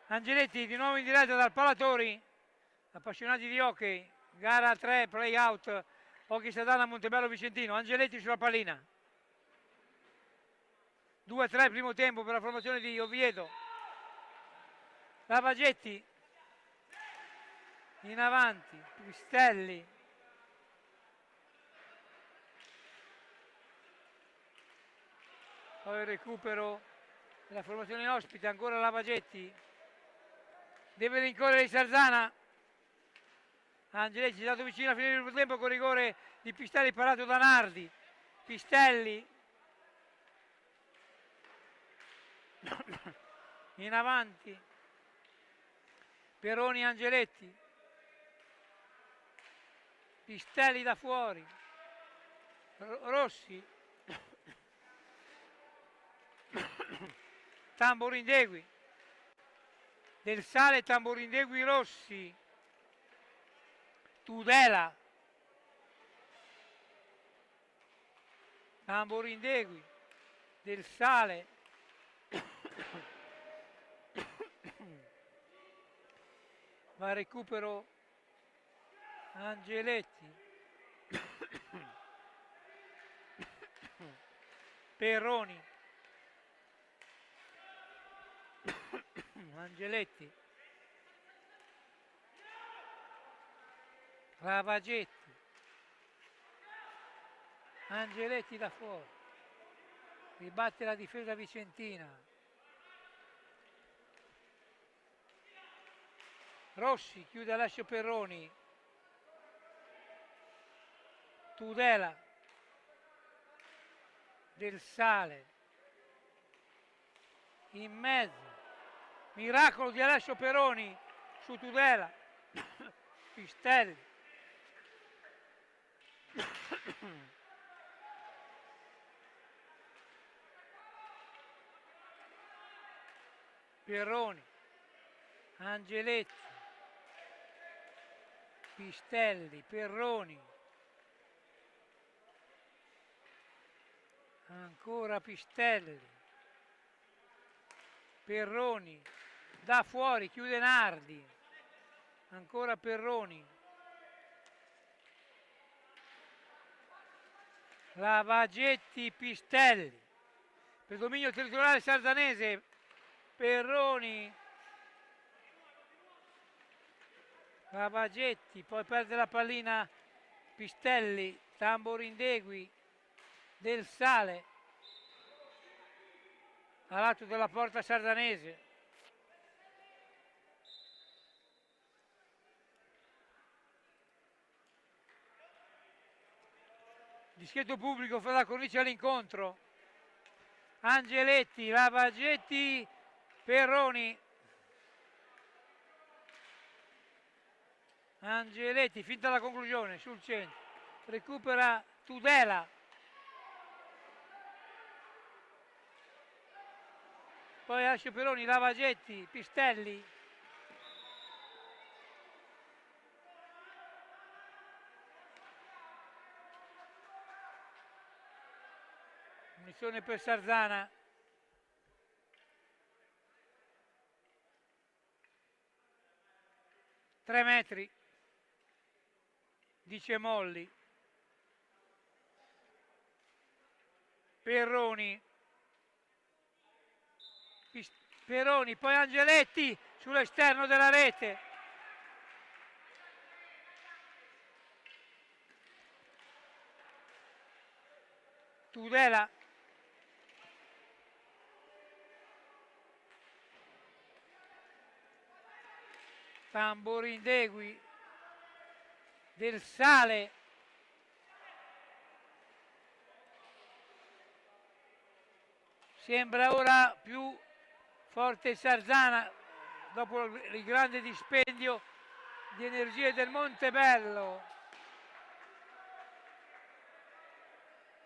Angeletti di nuovo in diretta dal Palatori, appassionati di hockey, gara 3, play out, hockey Sadana Montebello Vicentino. Angeletti sulla pallina. 2-3 primo tempo per la formazione di Oviedo. Lavagetti in avanti, Pistelli. Poi il recupero della formazione ospite, ancora Lavagetti. Deve rincorrere di Sarzana. Angeletti è stato vicino a finire il primo tempo con rigore di Pistelli parato da Nardi. Pistelli in avanti. Peroni Angeletti. Pistelli da fuori. Rossi. Tamborindegui. Del Sale, Tamborindegui, Rossi. Tudela. Tamborindegui. Del Sale. Va a recupero Angeletti. Perroni. Angeletti. Lavagetti. Angeletti da fuori. Ribatte la difesa vicentina. Rossi chiude a lascio Perroni. Tudela. Del Sale. In mezzo. Miracolo di Alessio Peroni su Tudela. Pistelli. Peroni. Angeletti. Pistelli. Peroni. Ancora Pistelli. Perroni. Da fuori, chiude Nardi. Ancora Perroni. Lavagetti, Pistelli. Predominio territoriale sardanese. Perroni. Lavagetti, poi perde la pallina Pistelli. Tamborindegui. Del Sale. A lato della porta sardanese. Dischetto pubblico fa la cornice all'incontro. Angeletti, Lavagetti, Perroni. Angeletti, finta la conclusione sul centro. Recupera Tudela. Poi Alessio Peroni, Lavagetti, Pistelli. Munizione per Sarzana. Tre metri. Dice Molli. Perroni. Peroni, poi Angeletti sull'esterno della rete. Tudela. Tamborindegui. Del Sale. Sembra ora più forte Sarzana dopo il grande dispendio di energie del Montebello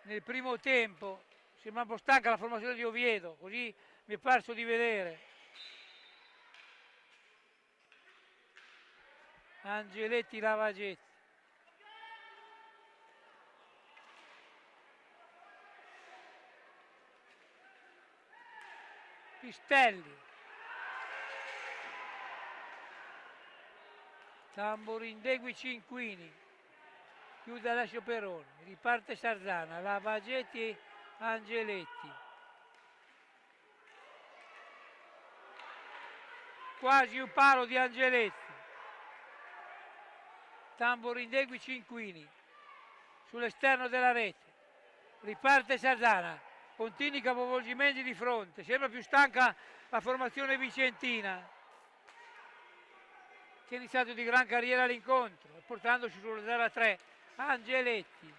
nel primo tempo. Sembra un po' stanca la formazione di Oviedo, così mi è parso di vedere. Angeletti, Lavagetti. Pistelli, Tamborindegui, Cinquini, chiude Alessio Peroni, riparte Sarzana, Lavagetti e Angeletti. Quasi un palo di Angeletti. Tamborindegui, Cinquini, sull'esterno della rete. Riparte Sarzana, continui capovolgimenti di fronte, sembra più stanca la formazione vicentina, che ha iniziato di gran carriera all'incontro, portandoci sullo 0-3. Angeletti,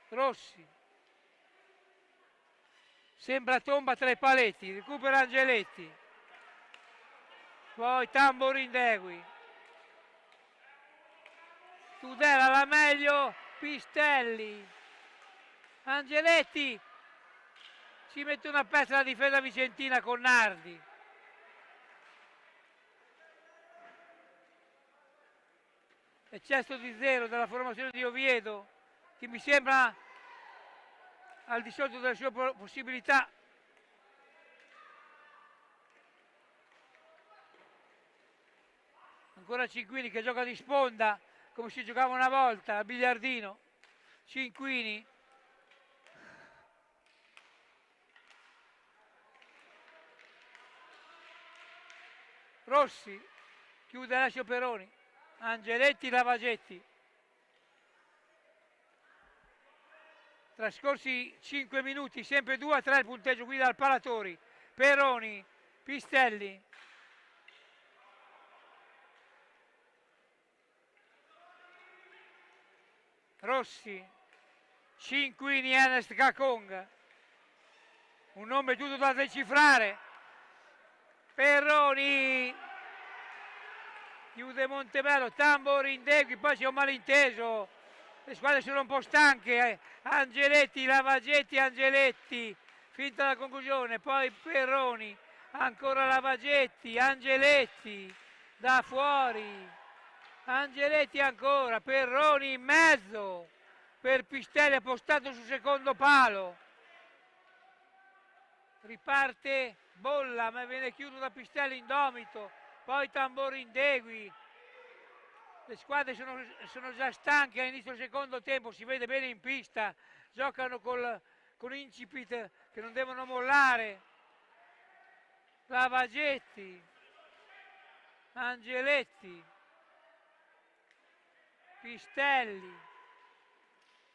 Rossi, sembra tomba tra i paletti, recupera Angeletti, poi Tamborindegui, Tudela la meglio, Pistelli, Angeletti ci mette una pezza la difesa vicentina con Nardi. Eccesso di 0 dalla formazione di Oviedo, che mi sembra al di sotto delle sue possibilità. Ancora Cinquini che gioca di sponda come si giocava una volta a biliardino. Cinquini, Rossi, chiude Alessio Peroni, Angeletti, Lavagetti. Trascorsi 5 minuti, sempre 2-3 il punteggio qui dal Palatori. Peroni, Pistelli, Rossi, Cinquini, Ernest Cacong, un nome tutto da decifrare. Peroni, chiude Montebello, Tamborindegui, poi c'è un malinteso, le squadre sono un po' stanche. Angeletti, Lavagetti, Angeletti, finta la conclusione, poi Peroni, ancora Lavagetti, Angeletti, da fuori, Angeletti ancora, Peroni in mezzo, per Pistelli appostato sul secondo palo, riparte Bolla ma viene chiuso da Pistelli indomito, poi Tamborindegui. Le squadre sono già stanche all'inizio del secondo tempo, si vede bene in pista, giocano con incipit che non devono mollare. Lavagetti, Angeletti, Pistelli,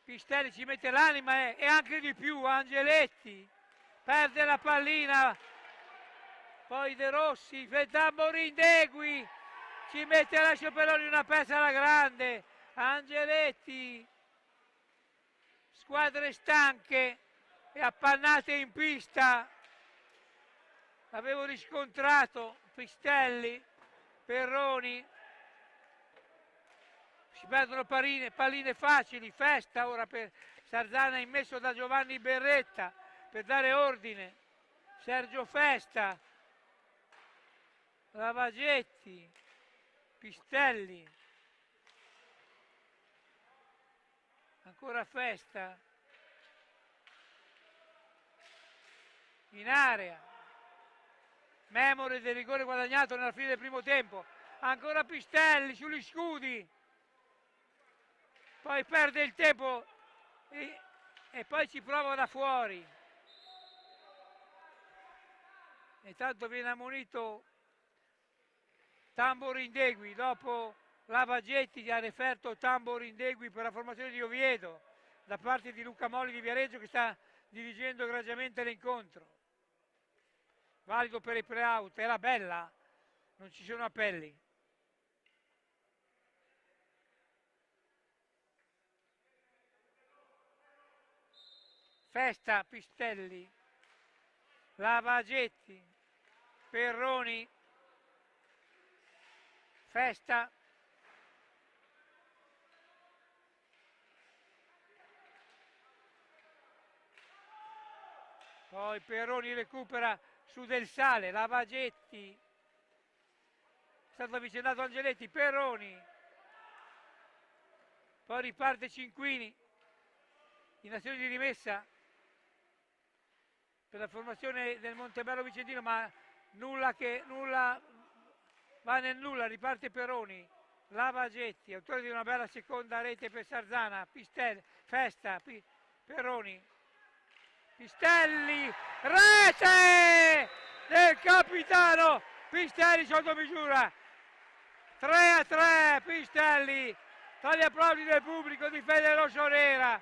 Pistelli ci mette l'anima e anche di più. Angeletti perde la pallina, poi De Rossi, Tamborindegui ci mette Alessio Peroni una pezza alla grande. Angeletti, squadre stanche e appannate in pista, avevo riscontrato. Pistelli, Peroni, si perdono palline facili. Festa ora per Sarzana, immesso da Giovanni Berretta per dare ordine. Sergio Festa, Lavagetti, Pistelli, ancora Festa, in area, memore del rigore guadagnato nella fine del primo tempo, ancora Pistelli sugli scudi, poi perde il tempo e poi ci prova da fuori. E tanto viene ammonito Tamborindegui, dopo Lavagetti che ha referto Tamborindegui per la formazione di Oviedo da parte di Luca Molli di Viareggio, che sta dirigendo egregiamente l'incontro. Valido per i pre-out, era bella, non ci sono appelli. Festa, Pistelli, Lavagetti, Peroni, Festa, poi Peroni recupera su Del Sale, Lavagetti, è stato avvicinato Angeletti, Peroni, poi riparte Cinquini in azione di rimessa per la formazione del Montebello Vicentino, ma nulla va nel nulla, riparte Peroni, Lavagetti, autore di una bella seconda rete per Sarzana, Pistelli, Festa, Peroni, Pistelli, rete del capitano Pistelli sotto misura, 3-3, Pistelli, tra gli applaudi del pubblico di Fede Rossonera,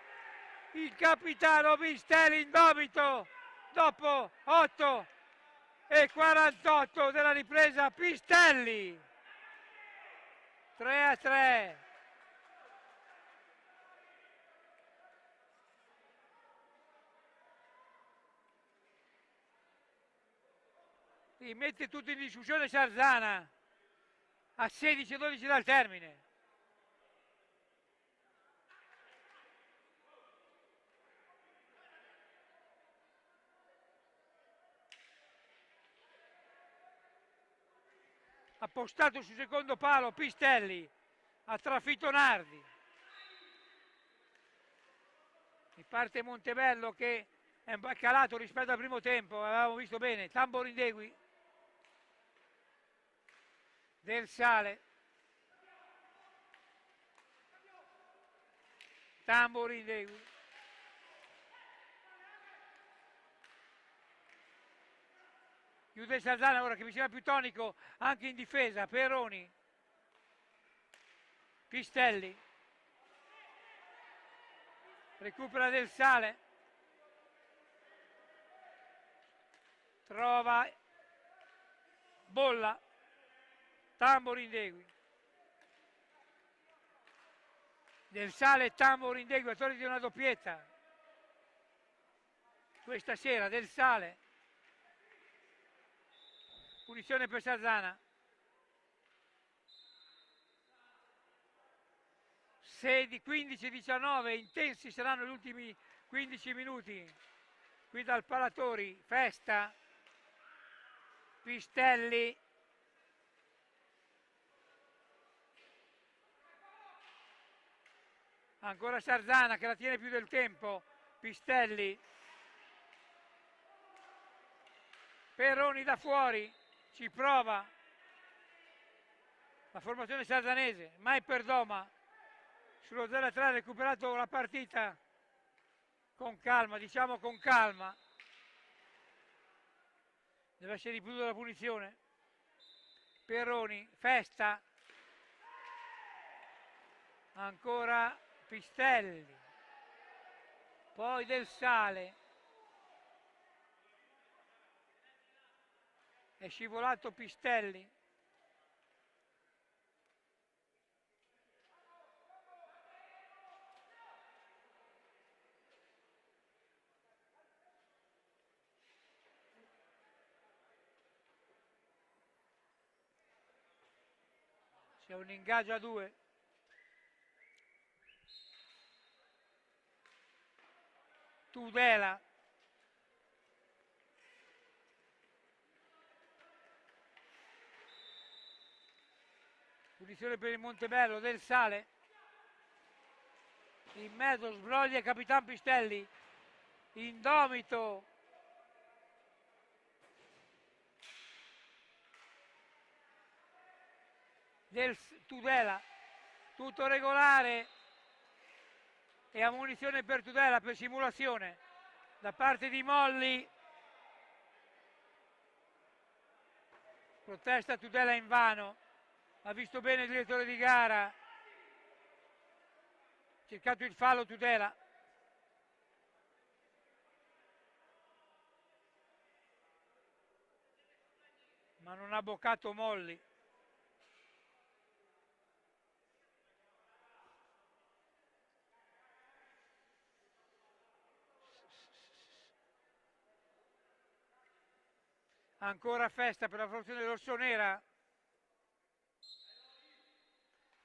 il capitano Pistelli indomito dopo 8:48 della ripresa, Pistelli, 3-3. Mette tutto in discussione Sarzana a 16-12 dal termine. Appostato sul secondo palo Pistelli, ha trafitto Nardi. Riparte Montebello che è un po' calato rispetto al primo tempo, avevamo visto bene, Tamborindegui, Del Sale, Tamborindegui, chiude Sarzana ora che mi sembra più tonico anche in difesa, Peroni, Pistelli, recupera Del Sale, trova Bolla, Tamborindegui, Del Sale e Tamborindegui, autori di una doppietta questa sera. Del Sale, punizione per Sarzana, 15-19, intensi saranno gli ultimi 15 minuti qui dal Palatori. Festa, Pistelli, ancora Sarzana che la tiene più del tempo, Pistelli, Peroni da fuori, ci prova la formazione sarzanese, mai Perdoma sullo 0-3, ha recuperato la partita con calma, diciamo con calma, deve essere ripetuta la punizione. Peroni, Festa, ancora Pistelli, poi Del Sale, è scivolato Pistelli, c'è un ingaggio a 2. Tudela, punizione per il Montebello. Del Sale, in mezzo sbroglia il Capitan Pistelli, indomito del Tudela, tutto regolare e ammonizione per Tudela per simulazione da parte di Molli, protesta Tudela invano, ha visto bene il direttore di gara, cercato il fallo Tudela. Ma non ha boccato Molli. Ancora Festa per la formazione rossonera.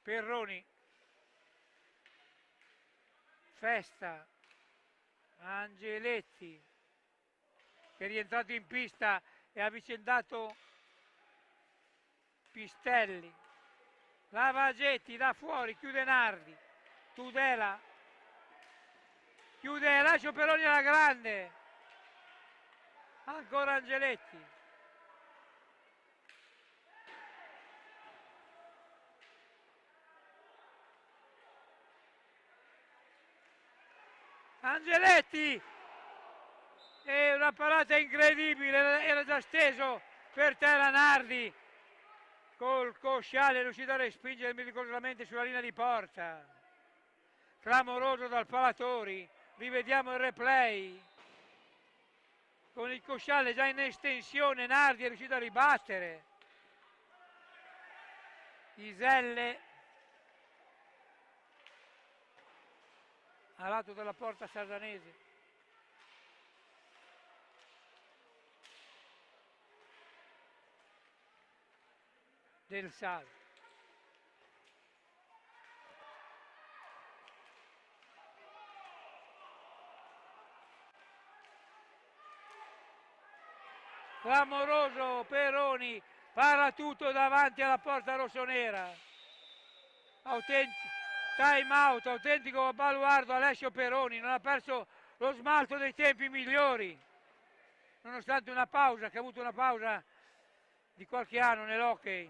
Perroni, Festa, Angeletti che è rientrato in pista e ha avvicendato Pistelli. Lavagetti da fuori, chiude Nardi, Tudela, chiude, lascio Peroni alla grande, ancora Angeletti, Angeletti, è una parata incredibile, era già steso per terra Nardi, col cosciale è riuscito a respingere miracolosamente sulla linea di porta, clamoroso dal Palatori, rivediamo il replay, con il cosciale già in estensione Nardi è riuscito a ribattere, Iselle a lato della porta sardanese. Del Sale. Clamoroso Peroni, para tutto davanti alla porta rossonera. Time out, autentico baluardo Alessio Peroni, non ha perso lo smalto dei tempi migliori, nonostante una pausa, che ha avuto una pausa di qualche anno nell'hockey,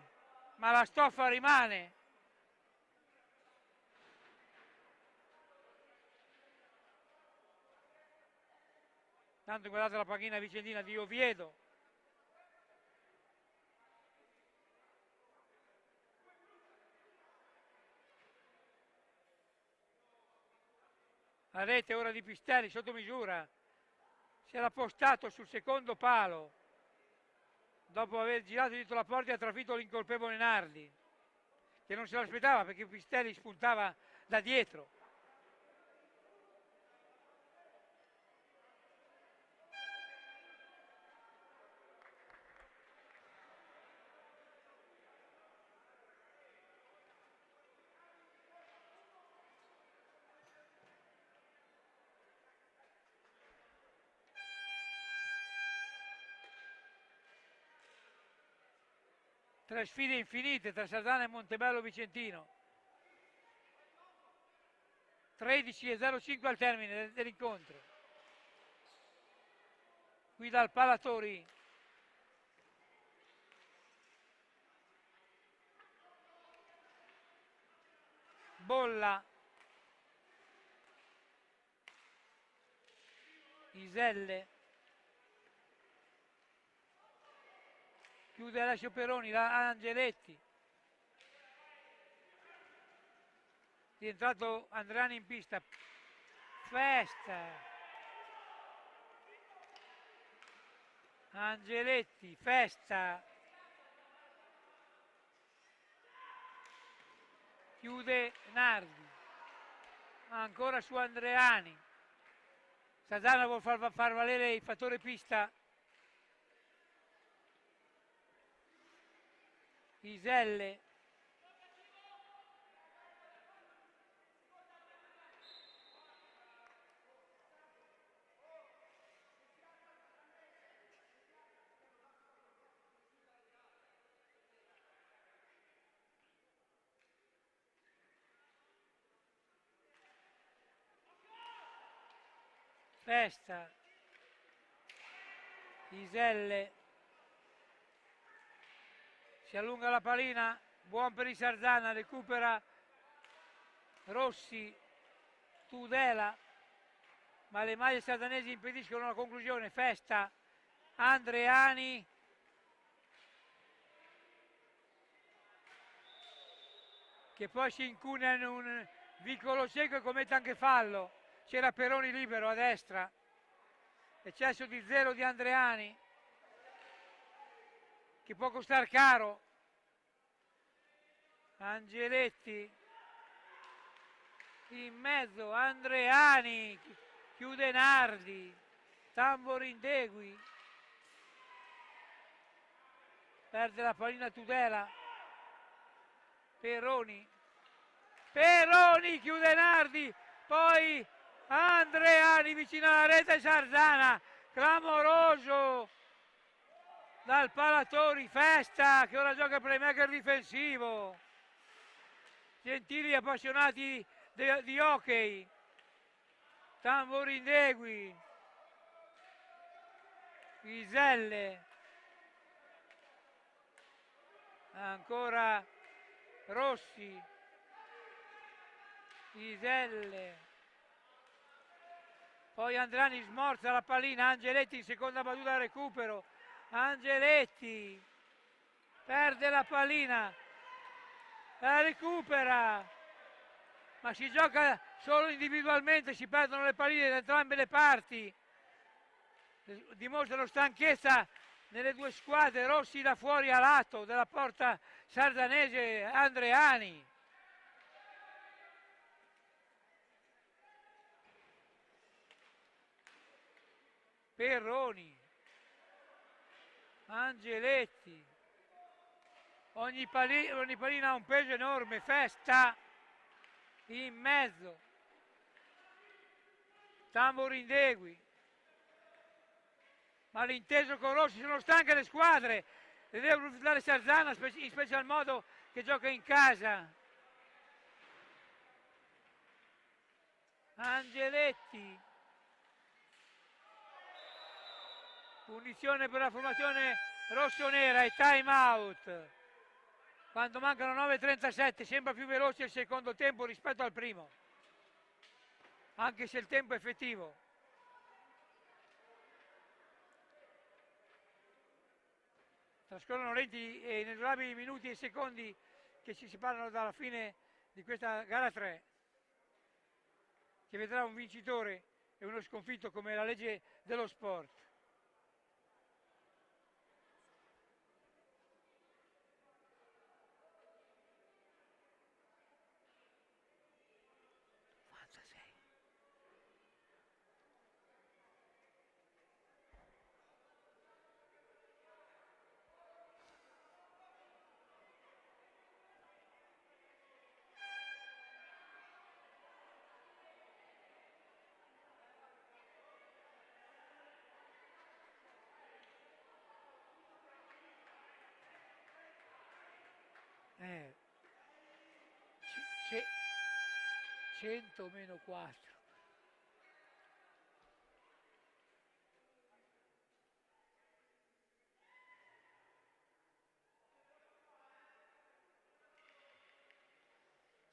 ma la stoffa rimane. Tanto guardate la panchina vicentina di Oviedo. La rete ora di Pistelli sotto misura, si era postato sul secondo palo dopo aver girato dietro la porta e ha trafitto l'incolpevole Nardi, che non se l'aspettava perché Pistelli spuntava da dietro. Tre sfide infinite tra Sardana e Montebello Vicentino. 13:05 al termine dell'incontro. Qui dal Palatori. Bolla. Iselle. Chiude Alessio Peroni, Angeletti. Rientrato Andreani in pista. Festa. Angeletti, Festa. Chiude Nardi. Ancora su Andreani. Sardana vuole far valere il fattore pista. Iselle. Festa. Iselle. Si allunga la pallina, buon per il Sardana, recupera Rossi, Tudela, ma le maglie sardanesi impediscono la conclusione. Festa, Andreani, che poi si incuna in un vicolo cieco e commette anche fallo. C'era Peroni libero a destra, eccesso di 0 di Andreani, che può costare caro. Angeletti in mezzo, Andreani, chiude Nardi, Tamborindegui, perde la pallina Tudela, Peroni, chiude Nardi, poi Andreani vicino alla rete Sardana, clamoroso dal Palatori. Festa che ora gioca playmaker difensivo. Gentili appassionati di hockey. Tamborindegui, Piselle, ancora Rossi, Piselle, poi Andreani smorza la pallina, Angeletti in seconda battuta recupero, Angeletti perde la pallina, la recupera, ma si gioca solo individualmente, si perdono le palline da entrambe le parti, dimostrano stanchezza nelle due squadre. Rossi da fuori a lato della porta sardanese, Andreani. Perroni, Angeletti, ogni pallina ha un peso enorme, Festa in mezzo, Tamborindegui, malinteso con Rossi, sono stanche le squadre, le deve approfittare Sarzana in special modo che gioca in casa. Angeletti, punizione per la formazione rossonera e time out quando mancano 9:37, sembra più veloce il secondo tempo rispetto al primo, anche se il tempo è effettivo. Trascorrono lenti e inesorabili minuti e secondi che ci separano dalla fine di questa gara 3, che vedrà un vincitore e uno sconfitto come la legge dello sport. Eh, 100 meno 4.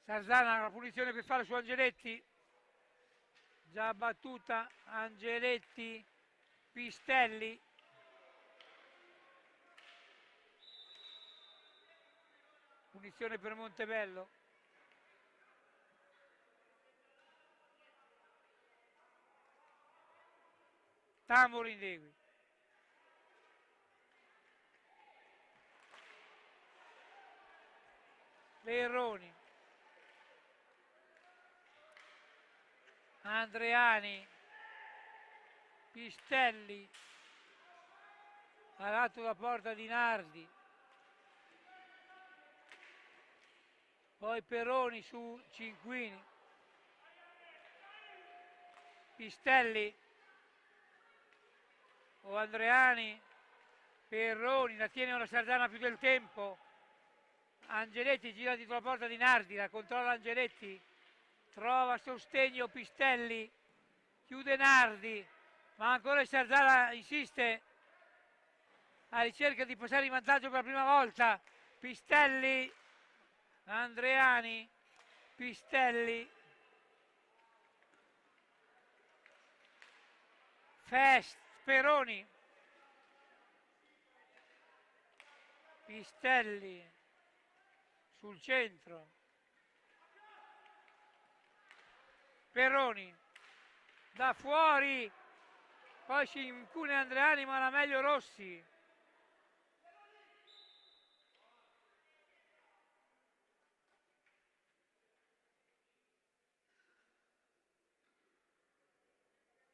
Sarzana la punizione per fare su Angeletti, già battuta, Angeletti, Pistelli, punizione per Montebello. Tamborindegui, Perroni, Andreani, Pistelli, ha dato la porta di Nardi, poi Perroni su Cinquini, Pistelli o Andreani, Perroni, la tiene una Sarzana più del tempo, Angeletti gira dietro la porta di Nardi, la controlla Angeletti, trova sostegno Pistelli, chiude Nardi, ma ancora il Sarzana insiste a ricerca di passare in vantaggio per la prima volta. Pistelli, Andreani, Pistelli, Fest, Perroni, Pistelli sul centro, Perroni da fuori, poi si impune Andreani ma la meglio Rossi.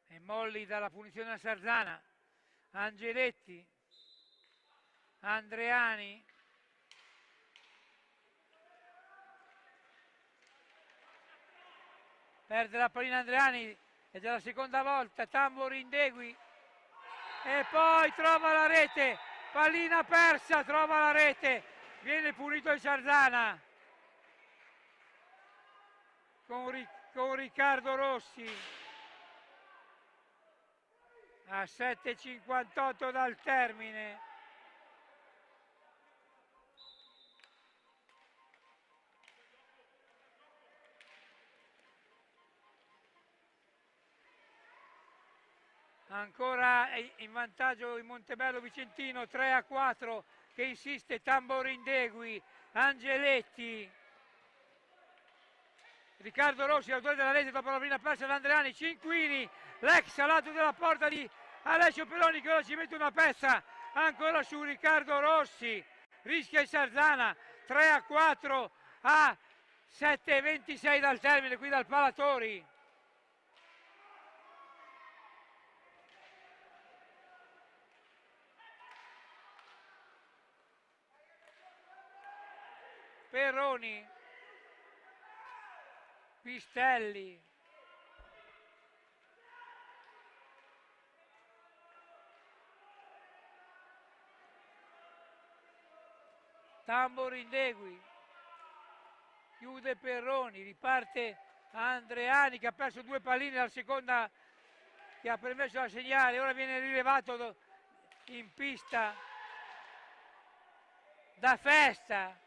E molli dalla punizione a Sarzana, Angeletti, Andreani, perde la pallina Andreani, è già la seconda volta, Tamborindegui e poi trova la rete, pallina persa, trova la rete, viene punito il Sarzana. con Riccardo Rossi a 7,58 dal termine. Ancora in vantaggio il Montebello Vicentino, 3-4, che insiste Tamborindegui, Angeletti, Riccardo Rossi, autore della rete dopo la prima persa da Andreani, Cinquini, l'ex a lato della porta di Alessio Peroni che ora ci mette una pezza ancora su Riccardo Rossi, rischia il Sarzana, 3-4 a 7,26 dal termine qui dal Palatori. Peroni, Pistelli, Tamborindegui, chiude Peroni, riparte Andreani che ha perso 2 palline dalla seconda che ha permesso da segnare, ora viene rilevato in pista da Festa.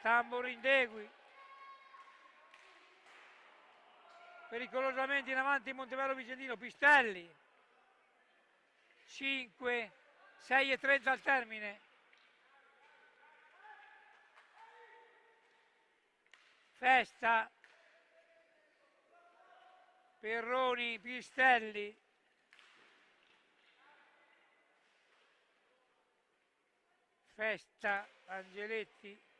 Tamborindegui, pericolosamente in avanti Montebello Vicentino, Pistelli, 5, 6,30 al termine. Festa, Peroni, Pistelli, Festa, Angeletti,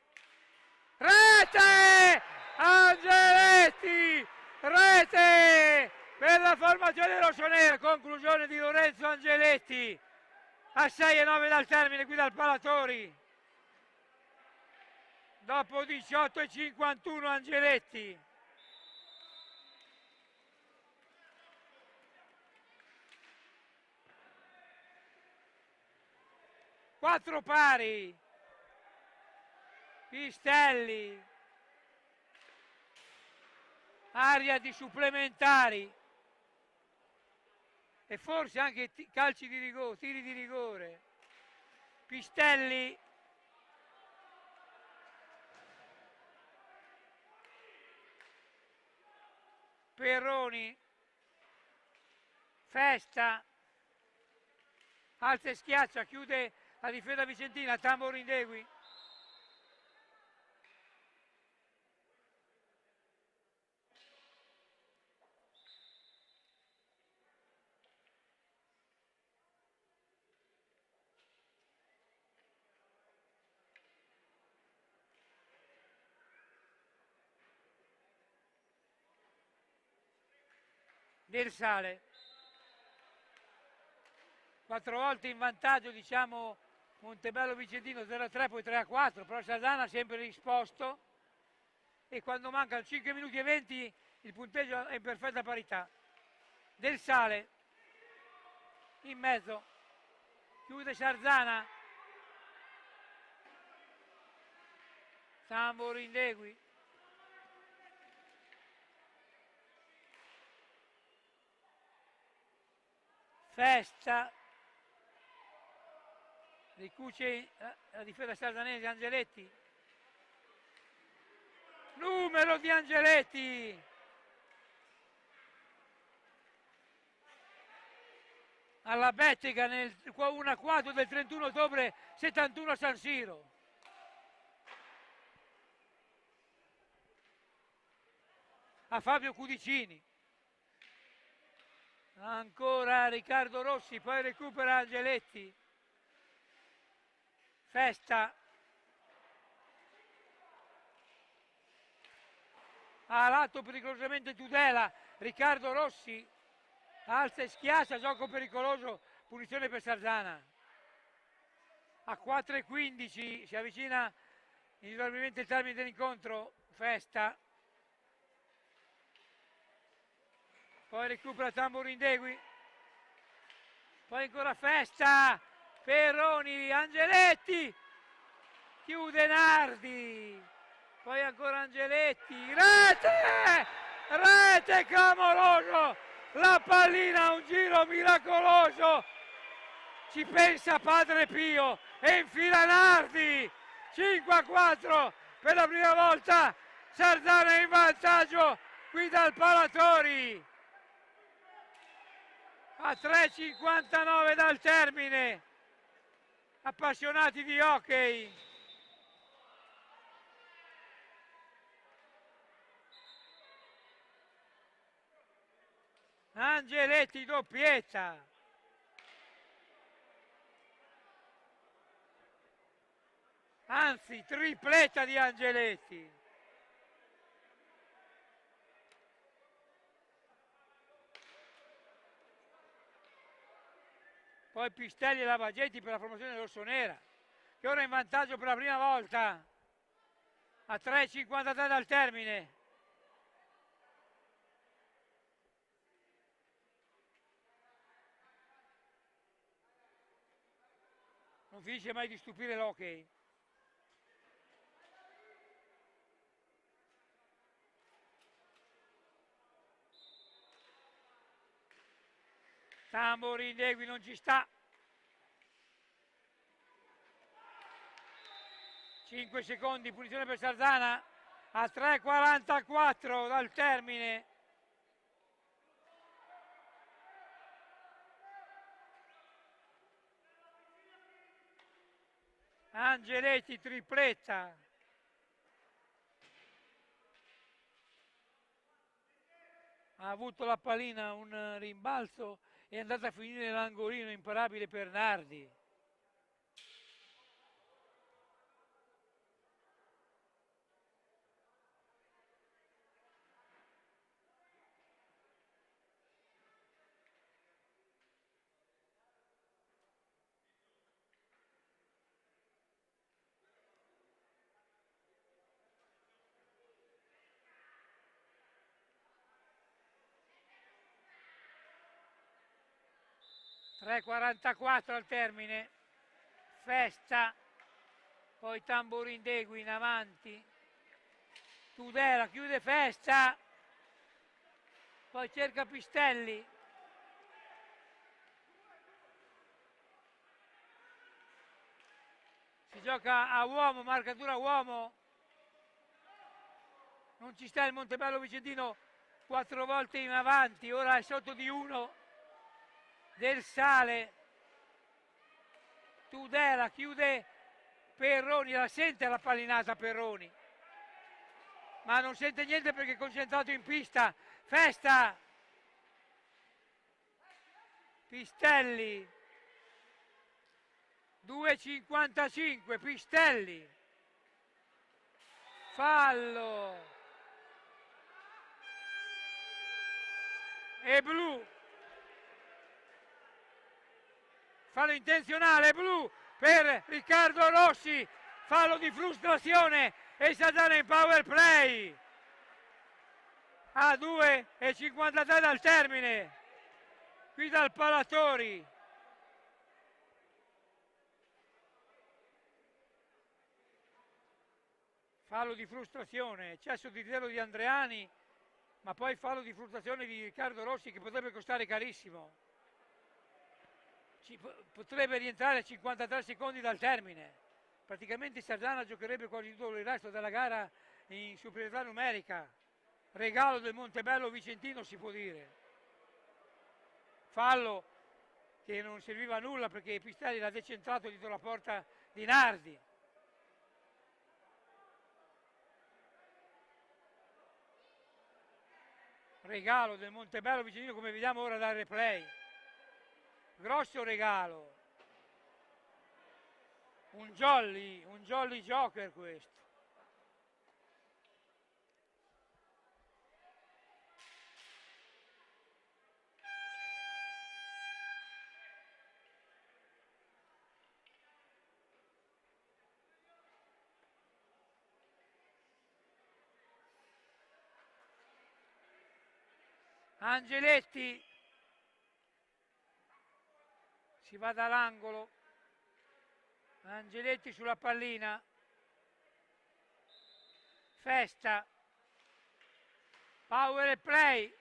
rete! Angeletti! Rete! Per la formazione rossonera, conclusione di Lorenzo Angeletti a 6,9 dal termine qui dal Palatori. Dopo 18,51 Angeletti. Quattro pari. Pistelli, aria di supplementari e forse anche calci di rigore, tiri di rigore. Pistelli, Peroni, Festa, alza e schiaccia, chiude la difesa vicentina, Tamborindegui. Del Sale, 4 volte in vantaggio, diciamo Montebello Vicentino 0-3, poi 3-4, però Sarzana ha sempre risposto e quando mancano 5 minuti e 20 il punteggio è in perfetta parità. Del Sale in mezzo, chiude Sarzana, Tamborindegui, Festa, ricuce la difesa sarzanese, Angeletti, numero di Angeletti, alla Bettega nel 1-4 del 31 ottobre 71 a San Siro. A Fabio Cudicini, ancora Riccardo Rossi, poi recupera Angeletti, Festa, a lato pericolosamente Tudela, Riccardo Rossi, alza e schiaccia, gioco pericoloso, punizione per Sarzana. A 4,15 si avvicina inesorabilmente il termine dell'incontro, Festa, poi recupera Tamborindegui, poi ancora Festa, Peroni, Angeletti, chiude Nardi, poi ancora Angeletti, rete, rete clamoroso, la pallina, un giro miracoloso, ci pensa Padre Pio e infila Nardi, 5-4 per la prima volta, Sarzana in vantaggio qui dal Palatori, a 3,59 dal termine, appassionati di hockey. Angeletti doppietta, anzi tripletta di Angeletti. Poi Pistelli e Lavagetti per la formazione rossonera, che ora è in vantaggio per la prima volta, a 3,53 dal termine. Non finisce mai di stupire l'hockey. Tambori Indegui non ci sta. 5 secondi, punizione per Sarzana, a 3,44 dal termine. Angeletti tripletta. Ha avuto la pallina, un rimbalzo, è andata a finire nell'angolino imparabile per Nardi. (3,44 al termine), Festa, poi Tamborindegui in avanti, Tudela chiude Festa, poi cerca Pistelli, si gioca a uomo, marcatura uomo, non ci sta il Montebello Vicentino 4 volte in avanti, ora è sotto di 1 del Sale. Tudela chiude Perroni, la sente la pallinata Perroni, ma non sente niente perché è concentrato in pista. Festa, Pistelli, 2,55, Pistelli, fallo e blu, fallo intenzionale, blu per Riccardo Rossi, fallo di frustrazione e Sarzana in power play a 2,53 dal termine qui dal Palatori. Fallo di frustrazione, eccesso di zelo di Andreani, ma poi fallo di frustrazione di Riccardo Rossi che potrebbe costare carissimo. Potrebbe rientrare a 53 secondi dal termine. Praticamente Sarzana giocherebbe quasi tutto il resto della gara in superiorità numerica. Regalo del Montebello Vicentino, si può dire. Fallo che non serviva a nulla perché Pistelli l'ha decentrato dietro la porta di Nardi. Regalo del Montebello Vicentino, come vediamo ora dal replay. Grosso regalo. Un jolly joker questo. Angeletti si va dall'angolo, Angeletti sulla pallina, Festa, power e play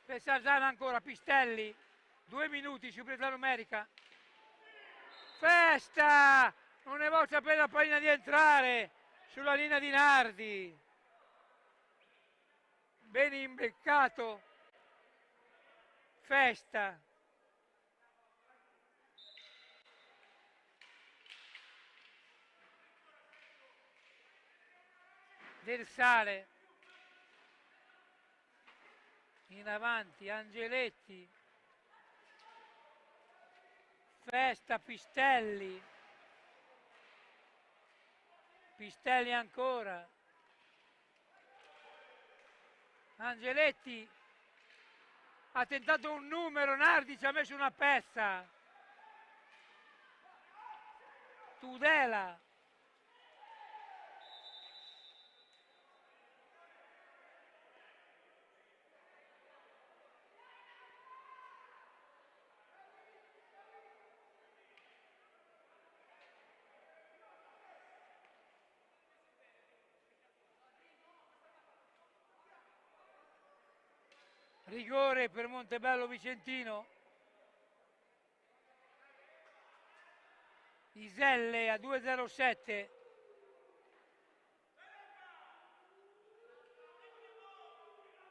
per Sarzana ancora, Pistelli, 2 minuti, superiorità numerica. Festa, non ne vuole sapere la pallina di entrare sulla linea di Nardi. Ben imbeccato Festa. Del Sale. In avanti Angeletti. Festa, Pistelli. Pistelli ancora. Angeletti ha tentato un numero, Nardi ci ha messo una pezza. Tudela. Rigore per Montebello Vicentino. Iselle a 2,07.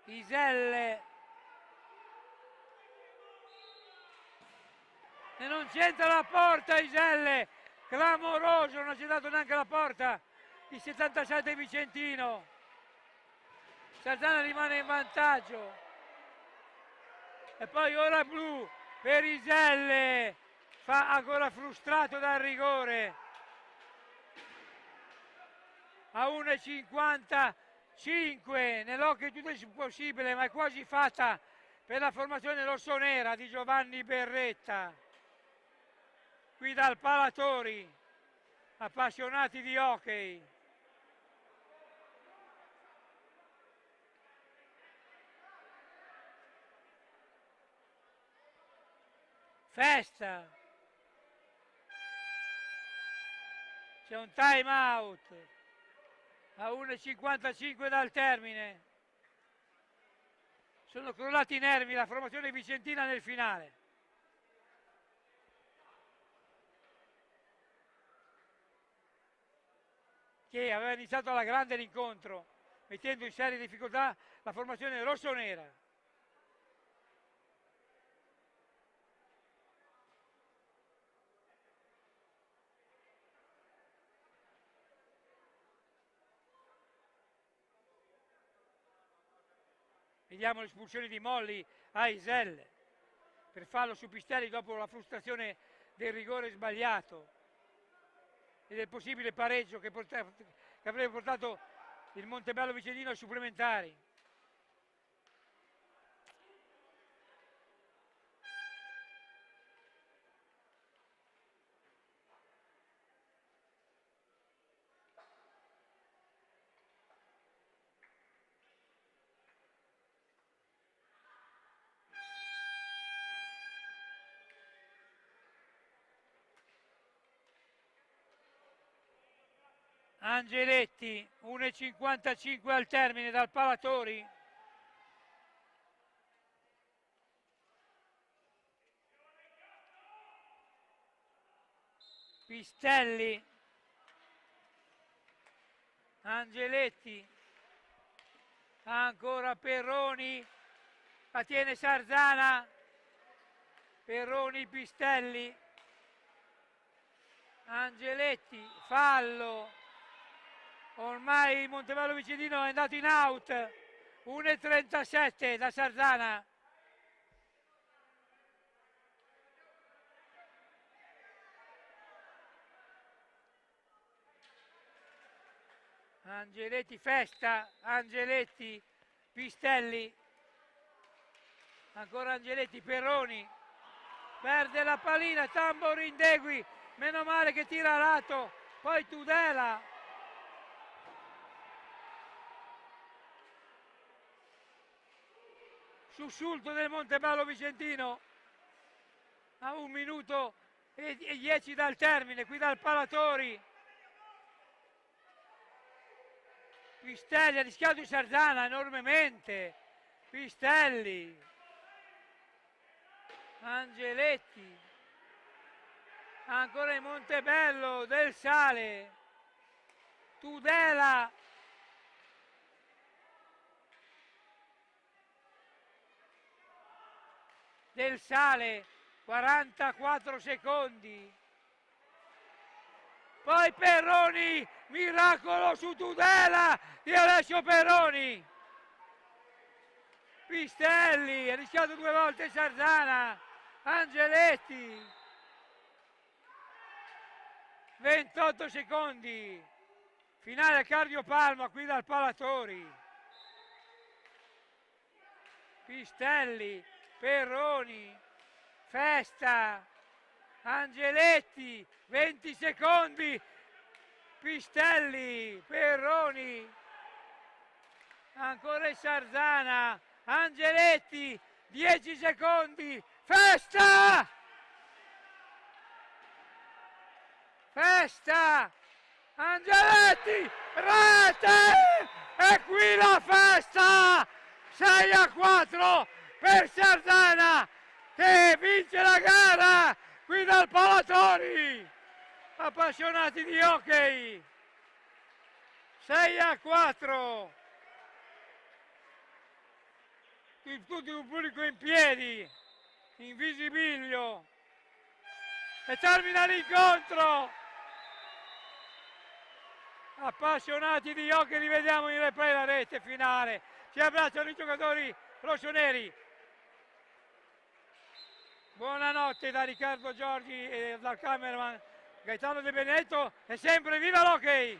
Iselle. E non c'entra la porta Iselle. Clamoroso, non ha centrato neanche la porta. Il 77 Vicentino. Sarzana rimane in vantaggio. E poi ora blu per Iselle, fa ancora frustrato dal rigore. A 1,55, nell'occhio è tutto impossibile, ma è quasi fatta per la formazione rossonera di Giovanni Berretta. Qui dal Palatori, appassionati di hockey. Festa, c'è un time out a 1,55 dal termine. Sono crollati i nervi la formazione vicentina nel finale. Che aveva iniziato alla grande l'incontro, mettendo in serie difficoltà la formazione rossonera. Vediamo l'espulsione di Molli a Iselle per fallo su Pistelli dopo la frustrazione del rigore sbagliato e del possibile pareggio che avrebbe portato il Montebello Vicentino ai supplementari. Angeletti, 1,55 al termine dal Palatori. Pistelli. Angeletti. Ancora Perroni. La tiene Sarzana. Perroni, Pistelli. Angeletti, fallo. Ormai Montebello Vicentino è andato in out. 1,37 da Sarzana. Angeletti, Festa, Angeletti, Pistelli. Ancora Angeletti, Perroni. Perde la pallina, Tamborindegui. Meno male che tira a lato. Poi Tudela. Sussulto del Montebello Vicentino a 1 minuto e 10 dal termine, qui dal Palatori. Pistelli ha rischiato di Sarzana enormemente. Pistelli, Angeletti, ancora in Montebello, Del Sale, Tudela, Del Sale, 44 secondi. Poi Perroni, miracolo su Tudela di Alessio Perroni. Pistelli, ha rischiato 2 volte Sarzana. Angeletti, 28 secondi. Finale cardiopalma qui dal Palatori. Pistelli, Perroni, Festa, Angeletti, 20 secondi. Pistelli, Perroni, ancora il Sarzana. Angeletti, 10 secondi. Festa! Festa! Angeletti, rete! E qui la festa! 6-4 per Sarzana che vince la gara qui dal Palatori. Appassionati di hockey, 6-4. Tutto il pubblico in piedi, in visibilio, e termina l'incontro. Appassionati di hockey, rivediamo in replay la rete finale. Si abbracciano i giocatori rossoneri. Buonanotte da Riccardo Giorgi e dal cameraman Gaetano De Benedetto, e sempre viva l'hockey!